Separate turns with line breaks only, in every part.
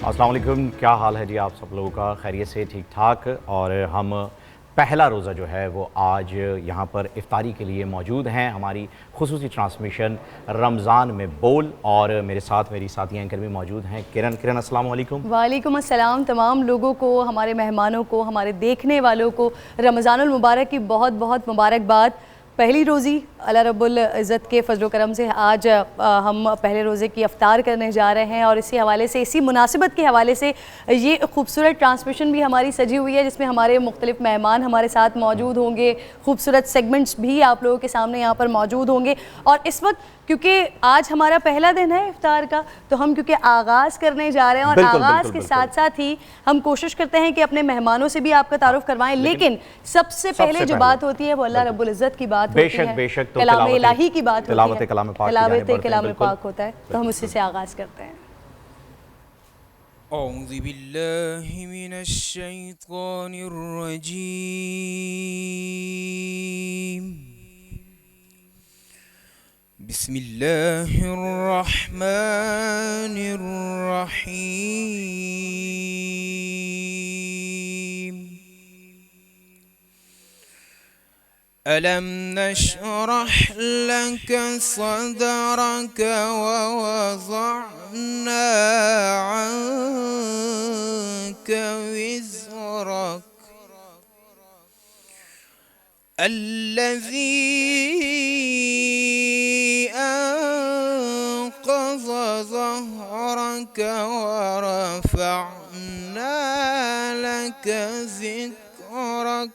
अस्सलाम वालेकुम, क्या हाल है जी आप सब लोगों का? खैरियत से, ठीक ठाक। और हम पहला रोज़ा जो है वो आज यहाँ पर इफ्तारी के लिए मौजूद हैं। हमारी खुसूसी ट्रांसमिशन रमज़ान में बोल, और मेरे साथ मेरी साथी एंकर भी मौजूद हैं। किरण, अस्सलाम वालेकुम।
वालेकुम अस्सलाम। तमाम लोगों को, हमारे मेहमानों को, हमारे देखने वालों को रमज़ानुल मुबारक की बहुत बहुत मुबारकबाद। पहली रोज़ी अल्लाह रब्बुल इज़्ज़त के फजल करम से आज हम पहले रोज़े की अफ्तार करने जा रहे हैं, और इसी हवाले से, इसी मुनासिबत के हवाले से ये खूबसूरत ट्रांसमिशन भी हमारी सजी हुई है, जिसमें हमारे मुख्तलिफ मेहमान हमारे साथ मौजूद होंगे। खूबसूरत सेगमेंट्स भी आप लोगों के सामने यहाँ पर मौजूद होंगे। और इस वक्त क्योंकि आज हमारा पहला दिन है इफ्तार का, तो हम क्योंकि आगाज़ करने जा रहे हैं, और आगाज़ के साथ साथ ही हम कोशिश करते हैं कि अपने मेहमानों से भी आपका तारुफ करवाएं, लेकिन सबसे पहले जो बात होती है वो अल्लाह रब्बुल इज़्ज़त की बात होती है,
बेशक तो
कलाम इलाही की बात होती है,
तिलावत
कलाम पाक होता है। तो हम उसी से आगाज़ करते हैं।
औज़ु बिल्लाहि मिनश शैतानिर रजीम। बिस्मिल्लाहिर रहमानिर रहीम। अलम नशरह लक सदरक व वज़अना अन्क विज़रक अल्लज़ी अंक़ज़ ज़हरक व रफ़अना लक ज़िक्रक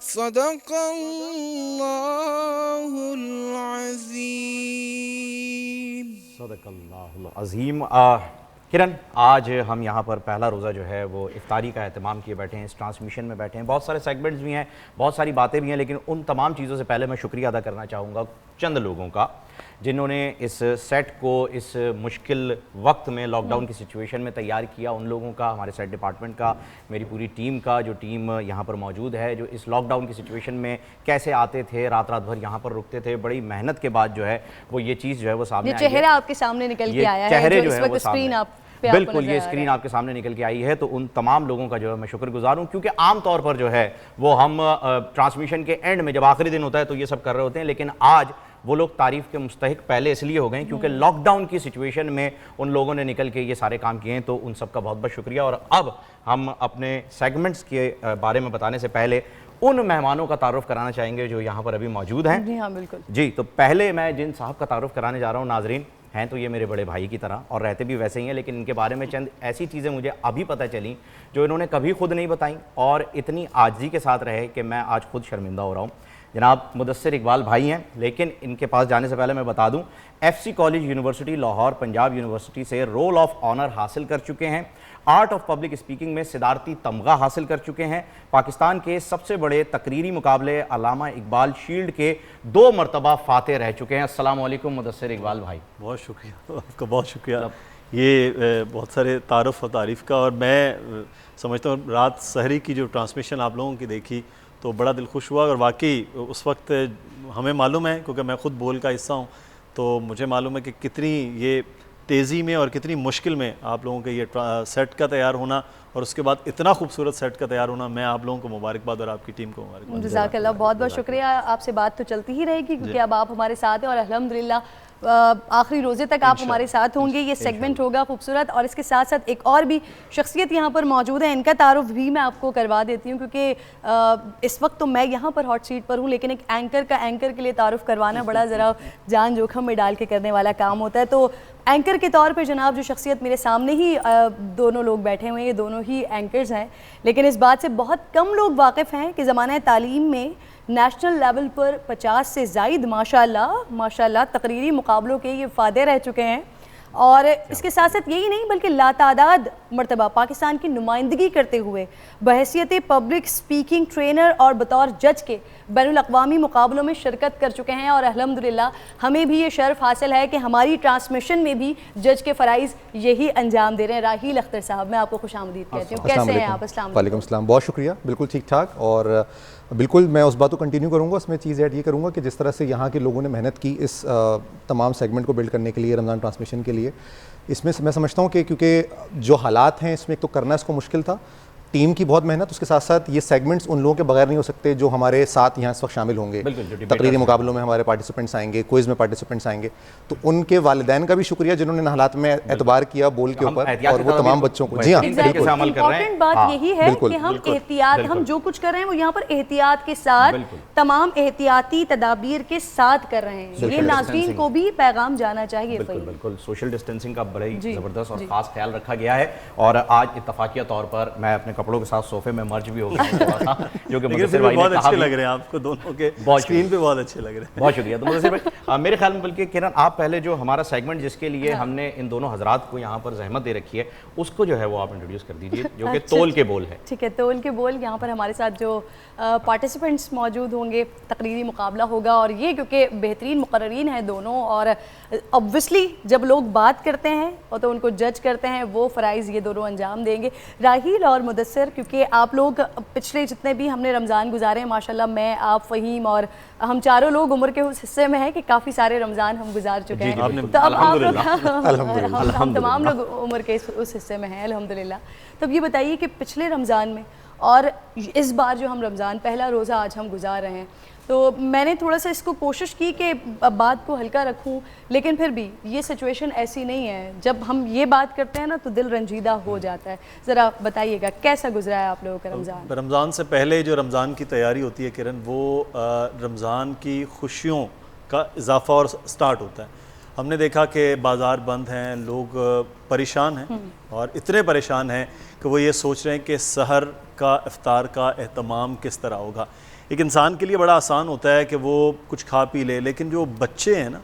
सदक़ल्लाहुल अज़ीम।
सदक़ल्लाहुल अज़ीम। किरण, आज हम यहाँ पर पहला रोज़ा जो है वो इफ्तारी का एहतमाम किए बैठे हैं, इस ट्रांसमिशन में बैठे हैं। बहुत सारे सेगमेंट्स भी हैं, बहुत सारी बातें भी हैं, लेकिन उन तमाम चीज़ों से पहले मैं शुक्रिया अदा करना चाहूँगा चंद लोगों का, जिन्होंने इस सेट को इस मुश्किल वक्त में, लॉकडाउन की सिचुएशन में तैयार किया। उन लोगों का, हमारे सेट डिपार्टमेंट का, मेरी पूरी टीम का, जो टीम यहाँ पर मौजूद है, जो इस लॉकडाउन की सिचुएशन में कैसे आते थे, रात रात भर यहाँ पर रुकते थे। बड़ी मेहनत के बाद जो है वो ये चीज़ जो है वो सामने आई है।
चेहरा आपके सामने निकल के आया है,
चेहरे जो
इस
है
वक्त
वो
स्क्रीन आप
बिल्कुल, ये स्क्रीन आपके सामने निकल के आई है। तो उन तमाम लोगों का जो है मैं शुक्रगुजार हूँ, क्योंकि आम तौर पर जो है वो हम ट्रांसमिशन के एंड में, जब आखिरी दिन होता है, तो ये सब कर रहे होते हैं, लेकिन आज वो लोग तारीफ़ के मुस्तहिक पहले इसलिए हो गए क्योंकि लॉकडाउन की सिचुएशन में उन लोगों ने निकल के ये सारे काम किए हैं। तो उन सब का बहुत बहुत शुक्रिया। और अब हम अपने सेगमेंट्स के बारे में बताने से पहले उन मेहमानों का तारुफ कराना चाहेंगे जो यहाँ पर अभी मौजूद हैं।
जी हाँ, बिल्कुल
जी। तो पहले मैं जिन साहब का तारुफ कराने जा रहा हूँ, नाजरीन, हैं तो ये मेरे बड़े भाई की तरह और रहते भी वैसे ही हैं, लेकिन इनके बारे में चंद ऐसी चीज़ें मुझे अभी पता चली जो इन्होंने कभी खुद नहीं बताई, और इतनी आजिज़ी के साथ रहे कि मैं आज खुद शर्मिंदा हो रहा हूँ। जनाब मुदस्सिर इकबाल भाई हैं, लेकिन इनके पास जाने से पहले मैं बता दूं, FC college university Lahore, Punjab university से रोल ऑफ ऑनर हासिल कर चुके हैं। आर्ट ऑफ पब्लिक स्पीकिंग में सिदारती तमगा हासिल कर चुके हैं। पाकिस्तान के सबसे बड़े तकरीरी मुकाबले अल्लामा इकबाल शील्ड के 2 मरतबा फातेह रह चुके हैं। अस्सलाम वालेकुम मुदस्सिर इकबाल भाई।
बहुत शुक्रिया आपका, बहुत शुक्रिया। ये बहुत सारे तारुफ और तारीफ़ का, और मैं समझता हूँ रात सहरी की जो ट्रांसमिशन आप लोगों की देखी तो बड़ा दिल खुश हुआ। और वाकई उस वक्त हमें मालूम है, क्योंकि मैं ख़ुद बोल का हिस्सा हूँ, तो मुझे मालूम है कि कितनी ये तेज़ी में और कितनी मुश्किल में आप लोगों के ये सेट का तैयार होना, और उसके बाद इतना खूबसूरत सेट का तैयार होना। मैं आप लोगों को मुबारकबाद और आपकी टीम को मुबारकबाद।
जज़ाकल्लाह, बहुत बहुत शुक्रिया। आपसे बात तो चलती ही रहेगी क्योंकि अब आप हमारे साथ हैं, और अल्हम्दुलिल्लाह आखिरी रोज़े तक आप हमारे साथ होंगे। ये सेगमेंट होगा खूबसूरत, और इसके साथ साथ एक और भी शख्सियत यहाँ पर मौजूद है, इनका तारुफ भी मैं आपको करवा देती हूँ, क्योंकि इस वक्त तो मैं यहाँ पर हॉट सीट पर हूँ, लेकिन एक एंकर का एंकर के लिए तारुफ करवाना बड़ा ज़रा जान जोखम में डाल के करने वाला काम होता है। तो एंकर के तौर पे जनाब जो शख्सियत मेरे सामने ही दोनों लोग बैठे हुए हैं, ये दोनों ही एंकर्स हैं, लेकिन इस बात से बहुत कम लोग वाकिफ़ हैं कि ज़माना तालीम में नेशनल लेवल पर 50 से ज़ायद माशाल्लाह तकरीरी मुकाबलों के ये फ़ादे रह चुके हैं। और इसके साथ साथ यही नहीं बल्कि लातादाद मरतबा पाकिस्तान की नुमाइंदगी करते हुए बहैसियत पब्लिक स्पीकिंग ट्रेनर और बतौर जज के बैनुल-अक़वामी मुकाबलों में शिरकत कर चुके हैं। और अल्हम्दुलिल्लाह हमें भी ये शर्फ हासिल है कि हमारी ट्रांसमिशन में भी जज के फ़राइज़ यही अंजाम दे रहे हैं। राहील अख्तर साहब, मैं आपको खुशामदीद कहती हूँ, कैसे हैं आप? अस्सलाम
वालेकुम सलाम, बहुत शुक्रिया, बिल्कुल ठीक ठाक। और बिल्कुल मैं उस बात को कंटिन्यू करूँगा, उसमें चीज़ ऐड ये करूँगा कि जिस तरह से यहाँ के लोगों ने मेहनत की इस तमाम सेगमेंट को बिल्ड करने के लिए, रमज़ान ट्रांसमिशन के लिए, इसमें मैं समझता हूँ कि क्योंकि जो हालात हैं इसमें एक तो करना इसको मुश्किल था, टीम की बहुत मेहनत, उसके साथ साथ ये सेगमेंट्स उन लोगों के बगैर नहीं हो सकते जो हमारे साथ यहाँ इस वक्त शामिल होंगे। तकरीरी मुकाबलों में हमारे पार्टिसिपेंट्स आएंगे, क्विज़ में पार्टिसिपेंट्स आएंगे, तो उनके वालिदैन का भी शुक्रिया जिन्होंने इन हालात में एतबार किया बोल के ऊपर, और वो तमाम बच्चों को। जी हाँ,
इम्पोर्टेंट बात यही है कि हम एहतियात, हम जो कुछ कर रहे हैं वो यहाँ पर एहतियात के साथ, तमाम एहतियाती तदाबीर के साथ कर रहे हैं। ये नाज़रीन को भी पैगाम जाना चाहिए।
बिल्कुल सोशल डिस्टेंसिंग का बड़ा ही ज़बरदस्त और ख़ास ख्याल रखा गया है। और आज इत्तफाकिया तौर पर मैं अपने कपड़ों के साथ सोफे में मर्ज भी हो गया जो कि मुदस्सिर भाई
बहुत अच्छे लग रहे हैं आपको दोनों के, स्क्रीन पे बहुत अच्छे लग रहे हैं।
बहुत शुक्रिया। तो मुदस्सिर भाई, मेरे ख्याल में बल्कि किरण आप पहले जो हमारा सेगमेंट जिसके लिए हमने इन दोनों हजरात को यहाँ पर जहमत दे रखी है, उसको जो है वो आप इंट्रोड्यूस कर दीजिए, जो कि तोल के बोल है।
ठीक है, तोल के बोल। यहाँ पर हमारे साथ जो पार्टिसिपेंट्स मौजूद होंगे, तकरीरी मुकाबला होगा, और ये क्योंकि बेहतरीन मुकर्रीन हैं दोनों, और ऑब्वियसली जब लोग बात करते हैं और तो उनको जज करते हैं, वो फ़राइज़ ये दोनों अंजाम देंगे। राहील और मुदस्सिर, क्योंकि आप लोग पिछले जितने भी हमने रमज़ान गुजारे हैं माशाल्लाह, मैं, आप, फ़हीम और हम चारों लोग उम्र के उस हिस्से में हैं कि काफ़ी सारे रमज़ान हम गुजार चुके हैं। तो अब आप लोग हम तमाम लोग उम्र के उस हिस्से में हैं अल्हम्दुलिल्लाह। तो अब ये बताइए कि पिछले रमज़ान में और इस बार जो हम रमज़ान पहला रोज़ा आज हम गुजार रहे हैं, तो मैंने थोड़ा सा इसको कोशिश की कि बात को हल्का रखूं, लेकिन फिर भी ये सिचुएशन ऐसी नहीं है। जब हम ये बात करते हैं ना तो दिल रंजीदा हो जाता है। ज़रा बताइएगा कैसा गुजरा है आप लोगों का रमज़ान?
रमज़ान से पहले जो रमज़ान की तैयारी होती है किरण, वो रमज़ान की खुशियों का इजाफा और स्टार्ट होता है। हमने देखा कि बाज़ार बंद हैं, लोग परेशान हैं, और इतने परेशान हैं कि वो ये सोच रहे हैं कि सहर का, इफ्तार का एहतमाम किस तरह होगा। एक इंसान के लिए बड़ा आसान होता है कि वो कुछ खा पी ले, लेकिन जो बच्चे हैं ना,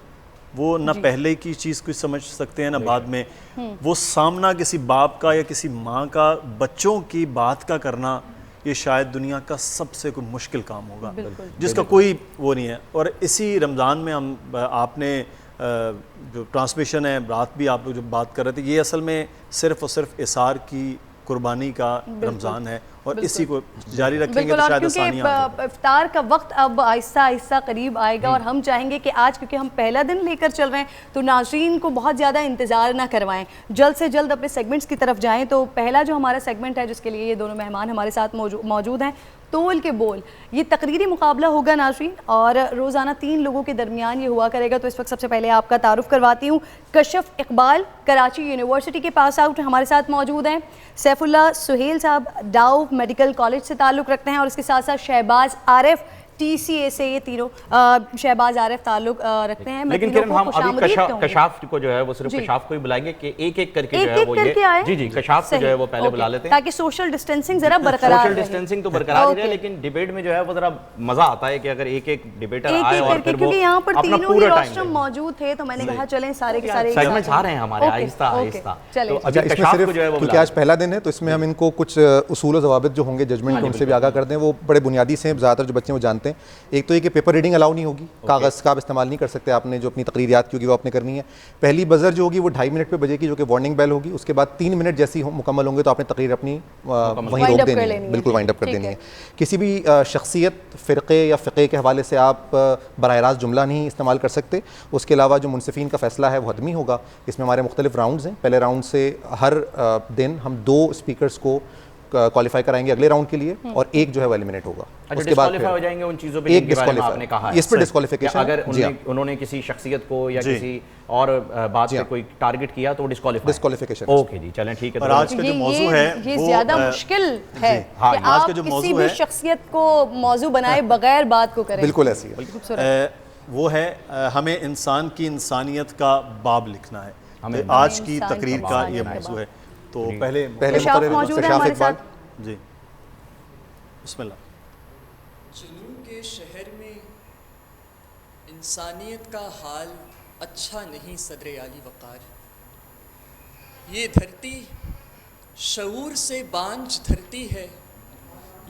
वो ना पहले की चीज़ कुछ समझ सकते हैं ना बाद में। वो सामना किसी बाप का या किसी माँ का बच्चों की बात का करना, ये शायद दुनिया का सबसे कोई मुश्किल काम होगा, जिसका कोई वो नहीं है। और इसी रमज़ान में हम आपने जो ट्रांसमिशन है, रात भी आप लोग जो बात कर रहे थे, ये असल में सिर्फ़ और सिर्फ इसार की कुर्बानी का रमज़ान है, और इसी को जारी रखेंगे तो शायद आसानियां आ जाए।
इफ्तार का वक्त अब आहिस्ता आहिस्ता करीब आएगा, और हम चाहेंगे कि आज क्योंकि हम पहला दिन लेकर चल रहे हैं तो नाज़रीन को बहुत ज़्यादा इंतज़ार ना करवाएं, जल्द से जल्द अपने सेगमेंट्स की तरफ जाएं। तो पहला जो हमारा सेगमेंट है, जिसके लिए ये दोनों मेहमान हमारे साथ मौजूद हैं, तोल के बोल, ये तकरीरी मुकाबला होगा नाज़रीन, और रोज़ाना 3 लोगों के दरमियान ये हुआ करेगा। तो इस वक्त सबसे पहले आपका तारुफ करवाती हूँ। कशफ इकबाल कराची यूनिवर्सिटी के पास आउट हमारे साथ मौजूद हैं। सैफुल्लाह सुहेल साहब डाउ मेडिकल कॉलेज से ताल्लुक़ रखते हैं, और इसके साथ साथ शहबाज आरिफ TCA से, ये तीनों शहबाज आरिफ ताल्लुक रखते हैं।
लेकिन किरण हम अभी कशाफ को जो है वो सिर्फ कशाफ को ही बुलाएंगे कि एक एक करके जो है वो ये जी जी कशाफ को जो है वो पहले बुला लेते हैं,
ताकि सोशल डिस्टेंसिंग जरा बरकरार रहे।
सोशल डिस्टेंसिंग तो बरकरार ही है, लेकिन डिबेट में जो है वो जरा मजा आता है कि अगर एक एक डिबेटर आए और फिर वो,
क्योंकि यहाँ पर तीनों ही रोस्टर मौजूद थे, तो मैंने कहा चलें सारे के सारे
सेगमेंट्स आ रहे हैं हमारे आहिस्ता आहिस्ता।
चलो
अच्छा, इसमें सिर्फ क्योंकि आज पहला दिन है तो इसमें हम इनको कुछ उसूल और ज़वाबित जो होंगे जजमेंट के उनसे भी आगाह कर दें। वो बड़े बुनियादी से ज़्यादातर जो बच्चे वो जानते हैं। एक तो ये कि पेपर रीडिंग अलाउ नहीं होगी, कागज़ का आप इस्तेमाल नहीं कर सकते, आपने जो अपनी तकरीर याद की होगी वो आपने करनी है। पहली बजर जो होगी वो 2.5 मिनट पे बजेगी, जो कि वार्निंग बेल होगी। उसके बाद 3 मिनट जैसी मुकम्मल होंगे तो आपने तकरीर अपनी वहीं रोक देनी है, बिल्कुल वाइंड अप कर देनी है। किसी भी शख्सियत, फ़िरक़े या फ़िक़े के हवाले से आप बराह रास्त जुमला नहीं इस्तेमाल कर सकते। उसके अलावा जो मुनसिफ़ीन का फ़ैसला है वो हतमी होगा। इसमें हमारे मुख्तलिफ राउंड्स हैं। पहले राउंड से हर दिन हम 2 स्पीकर्स को क्वालिफाई कराएंगे अगले राउंड के लिए और एक जो है वो एलिमिनेट होगा।
अच्छा,
उसके बाद
डिस्क्वालीफाई हो जाएंगे उन चीजों पे
एक
जिनके बारे में
disqualify।
आपने कहा है।
इस पे disqualification,
अगर
जी हाँ।
उन्होंने किसी शख्सियत को या
जी।
किसी और बात
जी
पे
हाँ।
कोई टारगेट किया तो
Disqualification।
ओके जी, चलें ठीक है।
और
तो
आज का जो मौजू है
ये
वो,
ज्यादा मुश्किल है
हाँ,
कि
आज
आप
का जो
किसी
मौजू
भी
है
शख्सियत को मौजू बनाए बगैर बात को करें।
बिल्कुल ऐसी है।
खूबसूरत।
वो है हमें इंसान की इंसानियत का बाब लिखना है।
हमें
तो आज की
इंसान की
तकरीर का ये
इंसानियत का
मौजू
बाब।
है। तो पहले
कशाफ
मुकर्रर
मौजूद है
कशाफ
हमारे
इकबाल।
साथ।
जी बिस्मिल्लाह।
जुनून के शहर में इंसानियत का हाल अच्छा नहीं सदर आली वक़ार। ये धरती शऊर से बांझ धरती है,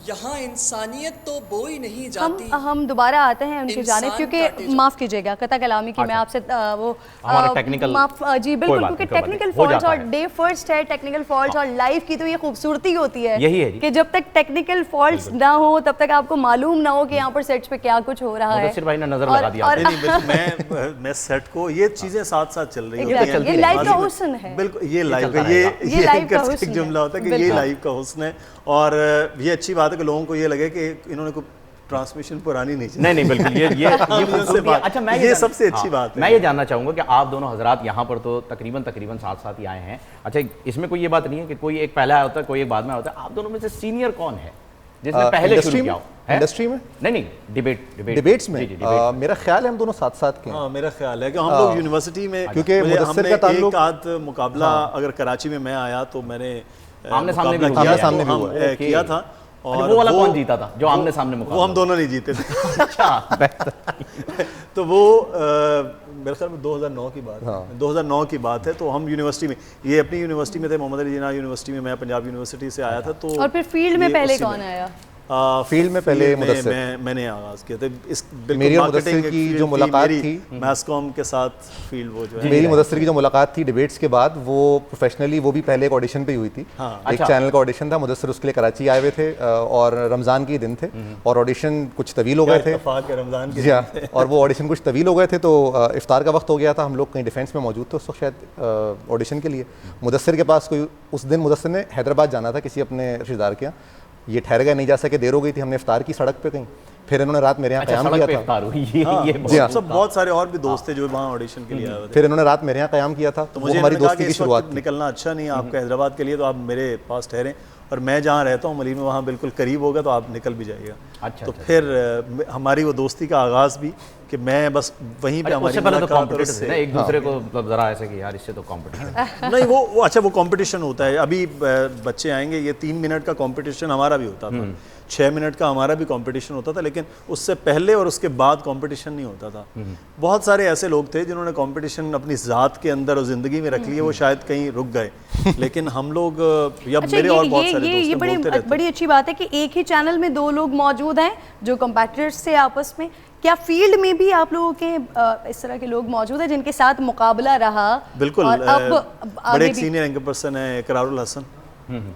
यहाँ इंसानियत तो बोई नहीं जाती।
हम दोबारा आते हैं उनकी जानिब,
इंसान काटे
क्योंकि
जो-
माफ़ कीजिएगा कता कलामी की मैं आपसे
हमारा technical-
माफ जी
कोई
बिल्कुल,
बात
क्योंकि
नहीं, कोई बात
टेक्निकल
नहीं, हो
फॉल्ट्स
जाता
और
है।
डे फर्स्ट है टेक्निकल फॉल्ट्स और लाइव की तो ये खूबसूरती होती है
यही है जी।
कि जब तक टेक्निकल फॉल्ट्स ना हो तब तक आपको मालूम ना हो कि यहाँ पर सेट्स पे क्या कुछ हो रहा है।
मुदस्सिर भाई ने नजर
और-
लगा दिया
और-
नहीं बिल्कुल मैं सेट को ये चीजें साथ साथ चल रही होती
Exactly,
हैं।
ये लाइव का
आज-
हुस्न है।
बिल्कुल ये लाइव
चलता
का ये
रहेगा।
ये लाइव का
anchors
हुस्न
एक
है।
जुमला होता है कि ये
बिल्कुल।
लाइव का हुस्न है। और ये अच्छी बात है कि लोगों को ये लगे कि इन्होंने कोई ट्रांसमिशन पुरानी नहीं चली।
नहीं बिल्कुल ये खूबसूरती है।
बात-
अच्छा, मैं
ये
जान-
सबसे अच्छी
हाँ,
बात है।
मैं ये जानना चाहूंगा कि आप दोनों हजरात यहाँ पर तो तकरीबन साथ साथ ही आए हैं। अच्छा, इसमें कोई ये बात नहीं है कि कोई एक पहले आया होता है कोई एक बाद में होता है। आप दोनों में से सीनियर कौन है जिसने पहले शुरू
इंडस्ट्री
किया
में
हो? है?
इंडस्ट्री में
नहीं
डिबेट्स में
जी, डिबेट
मेरा ख्याल है हम दोनों साथ साथ के हैं।
हाँ मेरा ख्याल है कि हम लोग यूनिवर्सिटी में
क्योंकि
मुझे-
मुदस्सिर
हमने
का ताल्लुक-
एक आध मुकाबला अगर कराची में मैं आया तो मैंने
आमने सामने भी
मुकाबला
हुआ
किया
है।
आमने सामने
तो
भी
हम,
हुआ है।
किया था।
अच्छा,
और
वो वाला कौन जीता था जो आमने सामने
वो
मुकाबला
हम दोनों नहीं जीते थे।
अच्छा
तो वो मेरे ख्याल में 2009 की बात है। 2009 की बात है। तो हम यूनिवर्सिटी में, ये अपनी यूनिवर्सिटी में थे, मोहम्मद अली जिन्ना यूनिवर्सिटी में, मैं पंजाब यूनिवर्सिटी से आया था। तो
और फिर फील्ड में
ये
पहले
उसी
कौन आया?
फील्ड में पहले
फील्ड में
मुदस्सिर।
मैंने आगाज किया था। इस बिल्कुल
मेरी और
marketing
मुदस्सिर की
फील्ड
जो मुलाकात
मेरी
थी-
मैस कॉम के साथ फील्ड वो जो है
मेरी मुदस्सिर की जो मुलाकात थी डिबेट्स के बाद, वो प्रोफेशनली वो भी पहले एक ऑडिशन पे हुई थी।
हाँ।
एक
अच्छा।
चैनल का ऑडिशन था, मुदस्सिर उसके लिए कराची आए हुए थे और रमज़ान के दिन थे और ऑडिशन कुछ तवील हो गए थे।
इत्तेफाक है रमजान के
जी हाँ, और वो ऑडिशन कुछ तवील हो गए थे तो इफ्तार का वक्त हो गया था। हम लोग कहीं डिफेंस में मौजूद थे उस वक्त शायद ऑडिशन के लिए। मुदस्सिर के पास कोई, उस दिन मुदस्सिर ने हैदराबाद जाना था किसी अपने रिश्तेदार के यहाँ। ये ठहर गए, नहीं जा सके, देर हो गई थी। हमने इफ्तार की सड़क पे कहीं, फिर इन्होंने रात मेरे यहाँ
अच्छा,
क़याम
सड़क
किया
पे
था।
इफ्तार हुई ये
जी हाँ।
बहुत सारे और भी दोस्त थे जो वहाँ ऑडिशन के लिए आए हुए थे।
फिर इन्होंने रात मेरे यहाँ क़याम किया था।
तो
वो
मुझे
हमारी
इन्होंने कहा
दोस्ती
कि
की
इस वक्त
शुरुआत थी।
निकलना अच्छा नहीं है आपका हैदराबाद के लिए, तो आप मेरे पास ठहरें और मैं जहाँ रहता हूँ मली में वहाँ बिल्कुल करीब होगा तो आप निकल भी जाइएगा।
अच्छा,
तो
अच्छा।
फिर हमारी वो दोस्ती का आगाज़ भी कि मैं बस वहीं पे
अच्छा,
हमारी
उससे पहले तो
मुलाकात और
कॉम्पिटिटर थे ना,
उससे-
एक दूसरे को मतलब जरा ऐसे कि यार इससे तो कॉम्पिटिशन
नहीं वो अच्छा वो कंपटीशन होता है। अभी बच्चे आएंगे, ये 3 मिनट का कंपटीशन हमारा भी होता था, 6 मिनट का हमारा भी कंपटीशन होता था, लेकिन उससे पहले और उसके बाद कंपटीशन नहीं होता था। बहुत सारे ऐसे लोग थे जिन्होंने कंपटीशन अपनी ज़ात के अंदर और ज़िंदगी में रख लिए, वो शायद कहीं रुक गए। लेकिन हम लोग या
अच्छा,
मेरे और बहुत सारे
ये
दोस्त हैं, बोलते रहते हैं।
बड़ी अच्छी बात है कि एक ही चैनल में 2 लोग मौजूद हैं जो कंपैटिटर्स थे आपस में। क्या फील्ड में भी आप लोगों के इस तरह के लोग मौजूद हैं जिनके साथ मुकाबला रहा?
बिल्कुल।
और अब
बड़े
आगे
एक
भी
सीनियर एंकर पर्सन है इकरारुल हसन,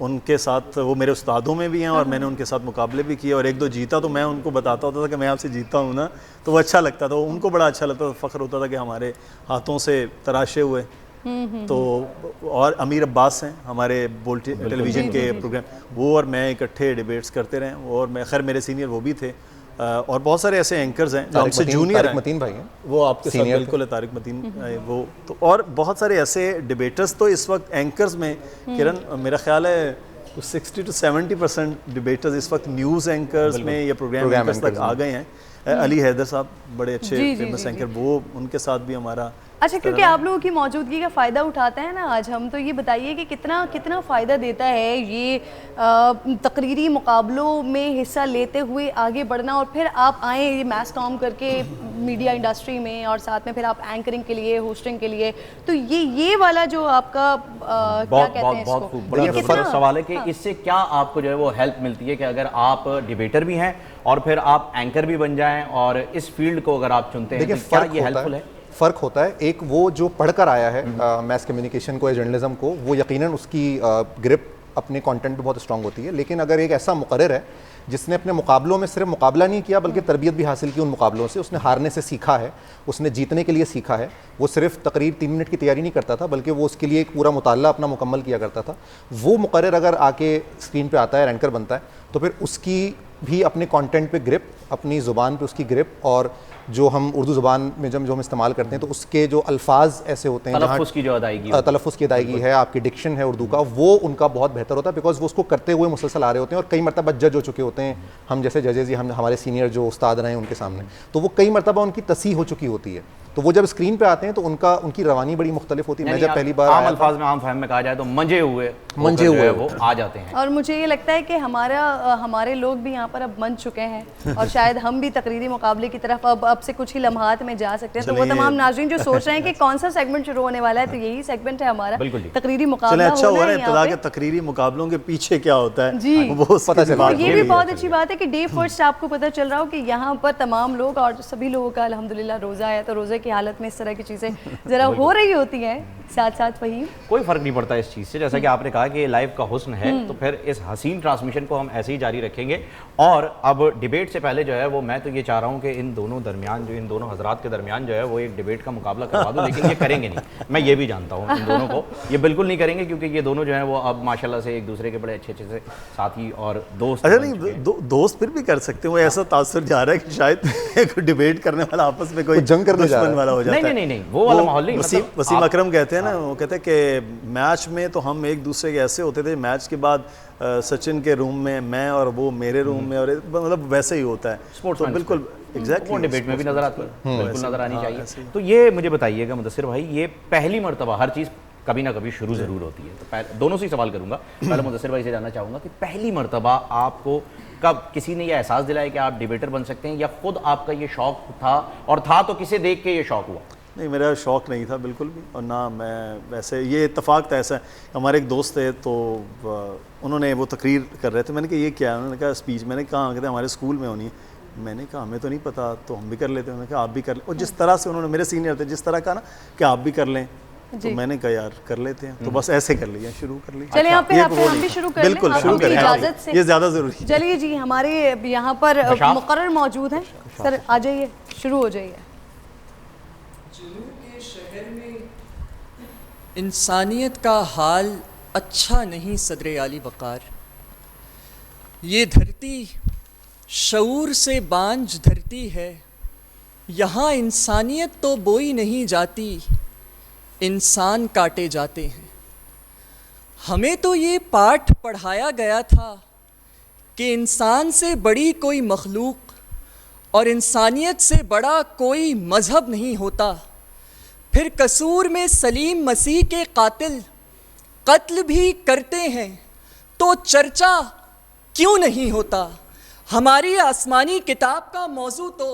उनके साथ वो मेरे उस्तादों में भी हैं और मैंने उनके साथ मुकाबले भी किए और 1-2 जीता। तो मैं उनको बताता होता था कि मैं आपसे जीता हूँ ना, तो वो अच्छा लगता था, उनको बड़ा अच्छा लगता था, फ़ख्र होता था कि हमारे हाथों से तराशे हुए। तो और अमीर अब्बास हैं हमारे टेलीविज़न के प्रोग्राम, वो और मैं इकट्ठे डिबेट्स करते रहे। और मैं खैर मेरे सीनियर वो भी थे और बहुत सारे ऐसे एंकर्स हैं जो हमसे जूनियर
तारिक
हैं।
मतीन भाई हैं।
वो आपके साथ
Senior
बिल्कुल है, तारिक मतीन वो तो। और बहुत सारे ऐसे डिबेटर्स तो इस वक्त एंकर्स में किरण, मेरा ख्याल है 60 to 70% डिबेटर्स इस वक्त न्यूज़ एंकर्स में या प्रोग्राम एंकर्स तक आ गए हैं। अली हैदर साहब बड़े अच्छे
जी, जी,
फेमस
जी,
एंकर, वो उनके साथ भी हमारा
अच्छा, क्योंकि आप लोगों की मौजूदगी का फ़ायदा उठाते हैं ना आज हम, तो ये बताइए कि कितना फ़ायदा देता है ये तकरीरी मुकाबलों में हिस्सा लेते हुए आगे बढ़ना, और फिर आप आए ये मैस कॉम करके मीडिया इंडस्ट्री में और साथ में फिर आप एंकरिंग के लिए, होस्टिंग के लिए, तो ये वाला जो आपका क्या
बहुत
कहते
बहुत
हैं
बहुत
इसको?
खूब, बड़ा
ये
जबरदस्त
कितना-
सवाल है कि
हाँ।
इससे क्या आपको जो है वो हेल्प मिलती है कि अगर आप डिबेटर भी हैं और फिर आप एंकर भी बन जाएं और इस फील्ड को अगर आप चुनते हैं,
देखिए
तो क्या
फ़र्क
ये
होता
हेल्पफुल
है,
है?
फ़र्क होता है। एक वो जो पढ़कर आया है मैस कम्युनिकेशन को या जर्नलिज्म को, वो यकीनन उसकी ग्रिप अपने कंटेंट पे बहुत स्ट्रांग होती है। लेकिन अगर एक ऐसा मुकर्रर है जिसने अपने मुकाबलों में सिर्फ मुकाबला नहीं किया बल्कि तरबियत भी हासिल की उन मुकाबलों से, उसने हारने से सीखा है, उसने जीतने के लिए सीखा है। वो सिर्फ तकरीर 3 मिनट की तैयारी नहीं करता था बल्कि वो उसके लिए एक पूरा मुताल्ला अपना मुकम्मल किया करता था। वो मुकर्रर अगर आके स्क्रीन पे आता है, एंकर बनता है, तो फिर उसकी भी अपने कंटेंट पे ग्रिप, अपनी ज़ुबान पे उसकी ग्रिप, और जो हम उर्दू ज़ुबान में जो हम इस्तेमाल करते हैं तो उसके जो अल्फाज ऐसे होते हैं,
तलफ़्फ़ुज़ की जो अदायगी,
तलफ़्फ़ुज़ की अदायगी है, आपकी डिक्शन है उर्दू का, वो उनका बहुत बेहतर होता है बिकॉज वो उसको करते हुए मुसलसल आ रहे होते हैं और कई मरतबा जज हो चुके होते हैं। हम जैसे जजेज़ या हम हमारे सीनियर जो उस्ताद रहे हैं उनके सामने, तो वो कई मरतबा उनकी तसीह हो चुकी होती है। तो वो जब स्क्रीन पे आते हैं तो उनकी रवानी बड़ी मुख्तलिफ होती है। मैं जब पहली बार
आम अल्फाज में, आम फहम में कहा जाए तो मंजे हुए वो आ जाते हैं।
और मुझे ये लगता है कि हमारे लोग भी यहाँ पर अब मंच चुके हैं और शायद हम भी तकरीरी मुकाबले की तरफ अब से कुछ ही लम्हात में जा सकते हैं। तो वो तमाम नाज़रीन जो सोच रहे हैं कि कौन सा सेगमेंट शुरू होने वाला है, तो यही सेगमेंट है हमारा तकरीरी मुकाबला।
अच्छा हो रहा है इब्तिदा के तकरीरी मुकाबलों के पीछे क्या होता है
जी,
वो पता चल रहा है।
ये भी बहुत अच्छी बात है कि डे फर्स्ट आपको पता चल रहा हो कि यहाँ पर तमाम लोग और सभी लोगों का अल्हम्दुलिल्लाह रोज़ा है, तो रोज़े की हालत में इस तरह की चीज़ें ज़रा हो रही होती हैं साथ साथ। वही
कोई फ़र्क नहीं पड़ता इस चीज़ से, जैसा कि आपने कहा कि लाइव का हुस्न है, तो फिर इस हसीन ट्रांसमिशन को हम ऐसे ही जारी रखेंगे। और अब डिबेट से पहले जो है वो मैं तो ये चाह रहा हूँ कि इन दोनों दरमियान, जो इन दोनों हजरात के दरमियान जो है वो एक डिबेट का मुकाबला करवा दो, लेकिन ये करेंगे नहीं, मैं ये भी जानता हूँ इन दोनों को ये बिल्कुल नहीं करेंगे, क्योंकि ये दोनों जो है वो अब माशाल्लाह से एक दूसरे के बड़े अच्छे अच्छे से साथी और दोस्त।
अच्छा नहीं, दोस्त फिर भी कर सकते हैं। वो ऐसा तासुर जा रहा है कि शायद डिबेट करने वाला आपस में कोई
जंग करने जा रहा है
वाला हो जाता है।
नहीं, वो वाला माहौल नहीं।
वसीम अकरम कहते हैं ना, वो कहते हैं कि मैच में तो हम एक दूसरे के ऐसे होते थे, मैच के बाद सचिन के रूम में मैं और वो मेरे रूम में, और मतलब वैसे ही होता है। तो बिल्कुल एग्जैक्टली
डिबेट में भी नजर आती है, बिल्कुल नजर आनी चाहिए। तो ये मुझे बताइएगा मुदस्सिर भाई, ये पहली मर्तबा, हर चीज़ कभी ना कभी शुरू ज़रूर होती है, तो दोनों से ही सवाल करूंगा। पहले मुदस्सिर भाई से जानना चाहूँगा कि पहली मर्तबा आपको कब किसी ने यह एहसास दिलाया कि आप डिबेटर बन सकते हैं, या खुद आपका ये शौक था, और था तो किसे देख के ये शौक हुआ?
नहीं, मेरा शौक़ नहीं था बिल्कुल भी, और ना मैं वैसे, ये इत्तेफाक था ऐसा। हमारे एक दोस्त थे तो उन्होंने वो तकरीर कर रहे थे, मैंने कहा ये क्या है, उन्होंने कहा स्पीच। मैंने कहा कहते हमारे स्कूल में होनी है। मैंने कहा हमें तो नहीं पता, तो हम भी कर लेते हैं। उन्होंने कहा आप भी कर लें, और जिस तरह से उन्होंने, मेरे सीनियर थे, जिस तरह का ना कि आप भी कर लें, तो मैंने कहा यार कर लेते हैं, तो बस ऐसे कर लिया, शुरू कर लिया।
चलिए यहाँ पे हम भी शुरू कर लें,
बिल्कुल शुरू करें,
इजाजत से,
ये ज़्यादा ज़रूरी है।
चलिए जी, हमारे यहाँ पर मुकर्रर मौजूद हैं, सर आ जाइए, शुरू हो जाइए।
इंसानियत का हाल अच्छा नहीं सदरे आली वक़ार, ये धरती शऊर से बांझ धरती है, यहाँ इंसानियत तो बोई नहीं जाती, इंसान काटे जाते हैं। हमें तो ये पाठ पढ़ाया गया था कि इंसान से बड़ी कोई मखलूक और इंसानियत से बड़ा कोई मज़हब नहीं होता। फिर कसूर में सलीम मसीह के कातिल कत्ल भी करते हैं तो चर्चा क्यों नहीं होता। हमारी आसमानी किताब का मौजू तो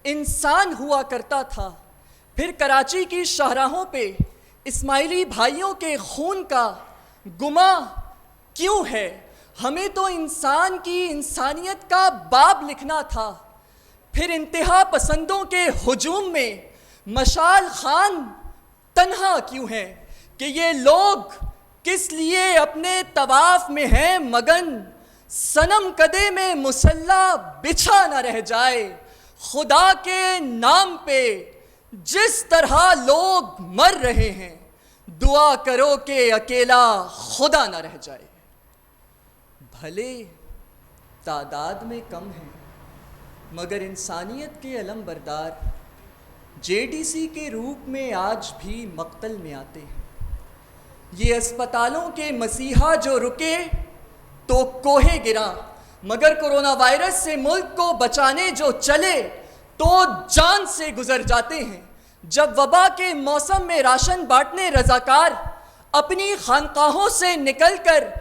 इंसान हुआ करता था। फिर कराची की शाहराहों पे इस्माइली भाइयों के खून का गुमा क्यों है। हमें तो इंसान की इंसानियत का बाब लिखना था। फिर इंतहा पसंदों के हुजूम में मशाल खान तन्हा क्यों है कि ये लोग किस लिए अपने तवाफ में हैं मगन। सनम कदे में मुसल्ला बिछा न रह जाए। खुदा के नाम पे जिस तरह लोग मर रहे हैं, दुआ करो कि अकेला खुदा न रह जाए। भले तादाद में कम है मगर इंसानियत के अलम बरदार जेडीसी के रूप में आज भी मक्तल में आते हैं। ये अस्पतालों के मसीहा जो रुके तो कोहे गिरा, मगर कोरोना वायरस से मुल्क को बचाने जो चले तो जान से गुजर जाते हैं। जब वबा के मौसम में राशन बांटने रजाकार अपनी खानकाहों से निकलकर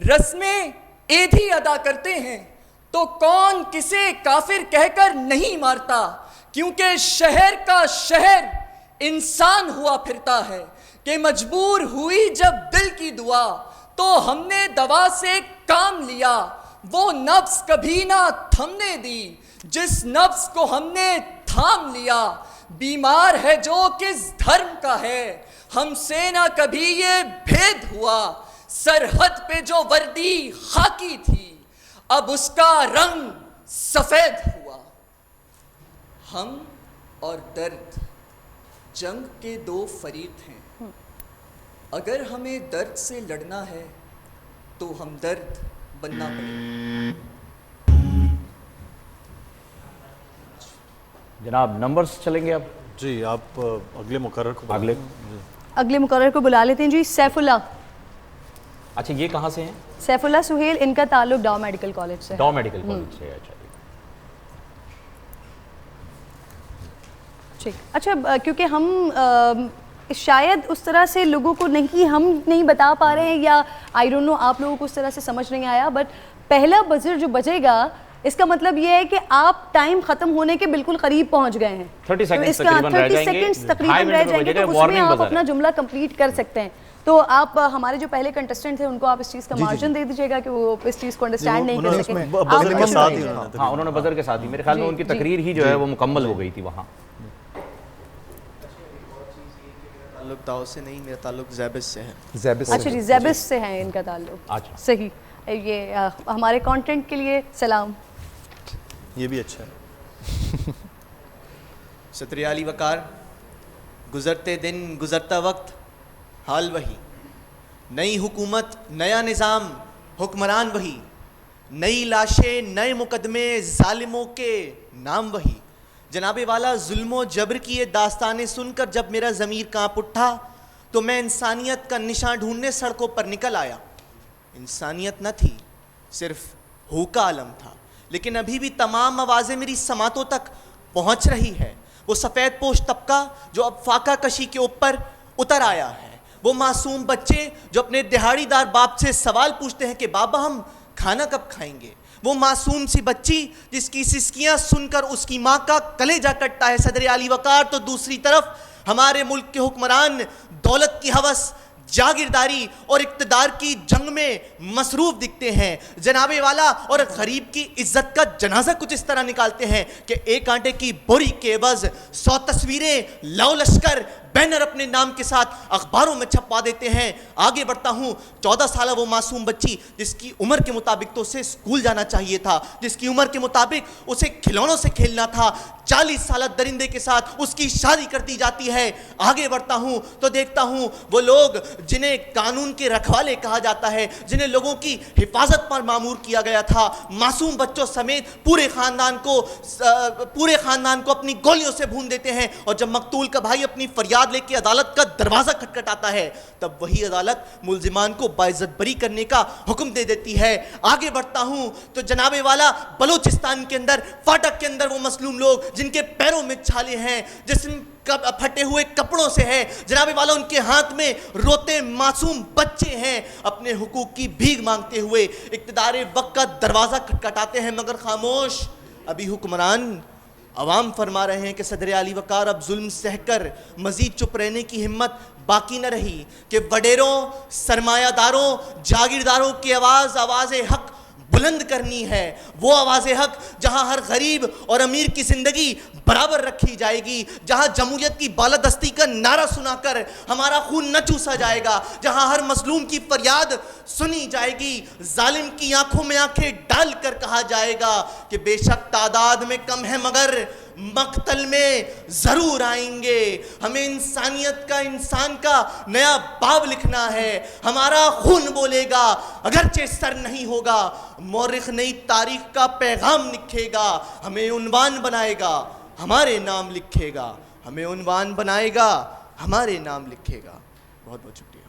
रस्में ईदी अदा करते हैं तो कौन किसे काफिर कहकर नहीं मारता, क्योंकि शहर का शहर इंसान हुआ फिरता है। कि मजबूर हुई जब दिल की दुआ तो हमने दवा से काम लिया। वो नफ्स कभी ना थमने दी जिस नफ्स को हमने थाम लिया। बीमार है जो किस धर्म का है, हमसे ना कभी ये भेद हुआ। सरहद पे जो वर्दी खाकी थी अब उसका रंग सफेद हुआ। हम और दर्द जंग के दो फरीक हैं। अगर हमें दर्द से लड़ना है तो हम दर्द बनना पड़ेगा।
जनाब नंबर्स चलेंगे अब।
जी, आप अगले मुकर्रर को
अगले
अगले मुकर्रर को बुला लेते हैं जी। सैफुल्ला।
अच्छा, ये कहाँ से हैं?
सैफुल्ला सुहेल, इनका ताल्लुक डाउ मेडिकल कॉलेज से है।
डाउ मेडिकल कॉलेज से। अच्छा
ठीक। अच्छा, क्योंकि हम शायद उस तरह से लोगों को हम नहीं बता पा रहे हैं, या आई डोंट नो आप लोगों को उस तरह से समझ नहीं आया, बट पहला बजर जो बजेगा इसका मतलब ये है कि आप टाइम खत्म होने के बिल्कुल करीब पहुंच गए हैं।
30 सेकंड्स
तो
तकरीबन रह जाएंगे।
30 सेकंड्स तकरीबन रह जाएंगे, तो उसमें आप अपना जुमला कंप्लीट कर सकते हैं। तो आप हमारे जो पहले कंटेस्टेंट थे उनको आप इस चीज़ का मार्जिन दे दीजिएगा कि वो इस चीज़ को अंडरस्टैंड नहीं कर सके।
बजर के साथ ही उन्होंने
हाँ, उन्होंने बजर के साथ ही, मेरे ख्याल में उनकी तकरीर ही जो है वो मुकम्मल हो गई थी वहाँ।
ताल्लुक दाव से नहीं, मेरा ताल्लुक ज़ैबिस से है।
ज़ैबिस
अच्छा जी, ज़ैबिस से है इनका ताल्लुक।
अच्छा,
सही। ये हमारे कंटेंट के लिए सलाम।
ये भी अच्छा है।
सत्रिया अली वकार। गुज़रते दिन गुज़रता वक्त हाल वही, नई हुकूमत नया निज़ाम हुक्मरान वही, नई लाशें नए मुकदमे जालिमों के नाम वही। जनाबे वाला जुल्मो जबर की ये दास्तानें सुनकर जब मेरा ज़मीर कांप उठा तो मैं इंसानियत का निशान ढूंढने सड़कों पर निकल आया। इंसानियत न थी, सिर्फ हू का आलम था, लेकिन अभी भी तमाम आवाज़ें मेरी समातों तक पहुँच रही है। वो सफ़ेद पोश तबका जो अब फाका कशी के ऊपर उतर आया है, वो मासूम बच्चे जो अपने दिहाड़ीदार बाप से सवाल पूछते हैं कि बाबा हम खाना कब खाएंगे, वो मासूम सी बच्ची जिसकी सिसकियां सुनकर उसकी माँ का कलेजा कटता है। सदर आली वकार तो दूसरी तरफ हमारे मुल्क के हुक्मरान दौलत की हवस, जागीरदारी और इक्तदार की जंग में मसरूफ दिखते हैं। जनाबे वाला और गरीब की इज्जत का जनाजा कुछ इस तरह निकालते हैं कि एक आटे की बोरी के एवज 100 तस्वीरें लाओ लश्कर बैनर अपने नाम के साथ अखबारों में छपवा देते हैं। आगे बढ़ता हूँ, 14 साल वो मासूम बच्ची जिसकी उम्र के मुताबिक तो उसे स्कूल जाना चाहिए था, जिसकी उम्र के मुताबिक उसे खिलौनों से खेलना था, 40 साल दरिंदे के साथ उसकी शादी कर दी जाती है। आगे बढ़ता हूँ तो देखता हूँ वो लोग जिन्हें कानून के रखवाले कहा जाता है, जिन्हें लोगों की हिफाजत पर मामूर किया गया था, मासूम बच्चों समेत पूरे खानदान को अपनी गोलियों से भून देते हैं। और जब मकतूल का भाई अपनी फरियाद लेके अदालत का दरवाजा खटखटाता है तब वही अदालत मुल्जिमान को बाइज्जत बरी करने का हुक्म दे देती है। आगे बढ़ता हूं तो जनाबे वाला बलूचिस्तान के अंदर फाटक के अंदर वो मसलूम लोग जिनके पैरों में छाले हैं, जिस्म फटे हुए कपड़ों से है, जनाबे वाला उनके हाथ में रोते मासूम बच्चे हैं, अपने हुकूक की भीख मांगते हुए इक्तदार वक्त का दरवाजा खटखटाते हैं। मगर खामोश, अभी हुक्मरान अवाम फरमा रहे हैं कि सदर आली वकार अब जुल्म सहकर मजीद चुप रहने की हिम्मत बाकी न रही कि वडेरों, सरमायादारों, जागीरदारों की आवाज़ हक बुलंद करनी है। वो आवाज़ हक जहां हर गरीब और अमीर की जिंदगी बराबर रखी जाएगी, जहां जमहूरियत की बालादस्ती का नारा सुनाकर हमारा खून न चूसा जाएगा, जहां हर मजलूम की फरियाद सुनी जाएगी, जालिम की आंखों में आंखें डालकर कहा जाएगा कि बेशक तादाद में कम है मगर मक्तल में जरूर आएंगे। हमें इंसानियत का, इंसान का नया बाब लिखना है। हमारा खून बोलेगा अगरचे सर नहीं होगा, मौरिख नई तारीख का पैगाम लिखेगा, हमें उन्वान बनाएगा, हमारे नाम लिखेगा, हमें उन्वान बनाएगा, हमारे नाम लिखेगा। बहुत बहुत शुक्रिया।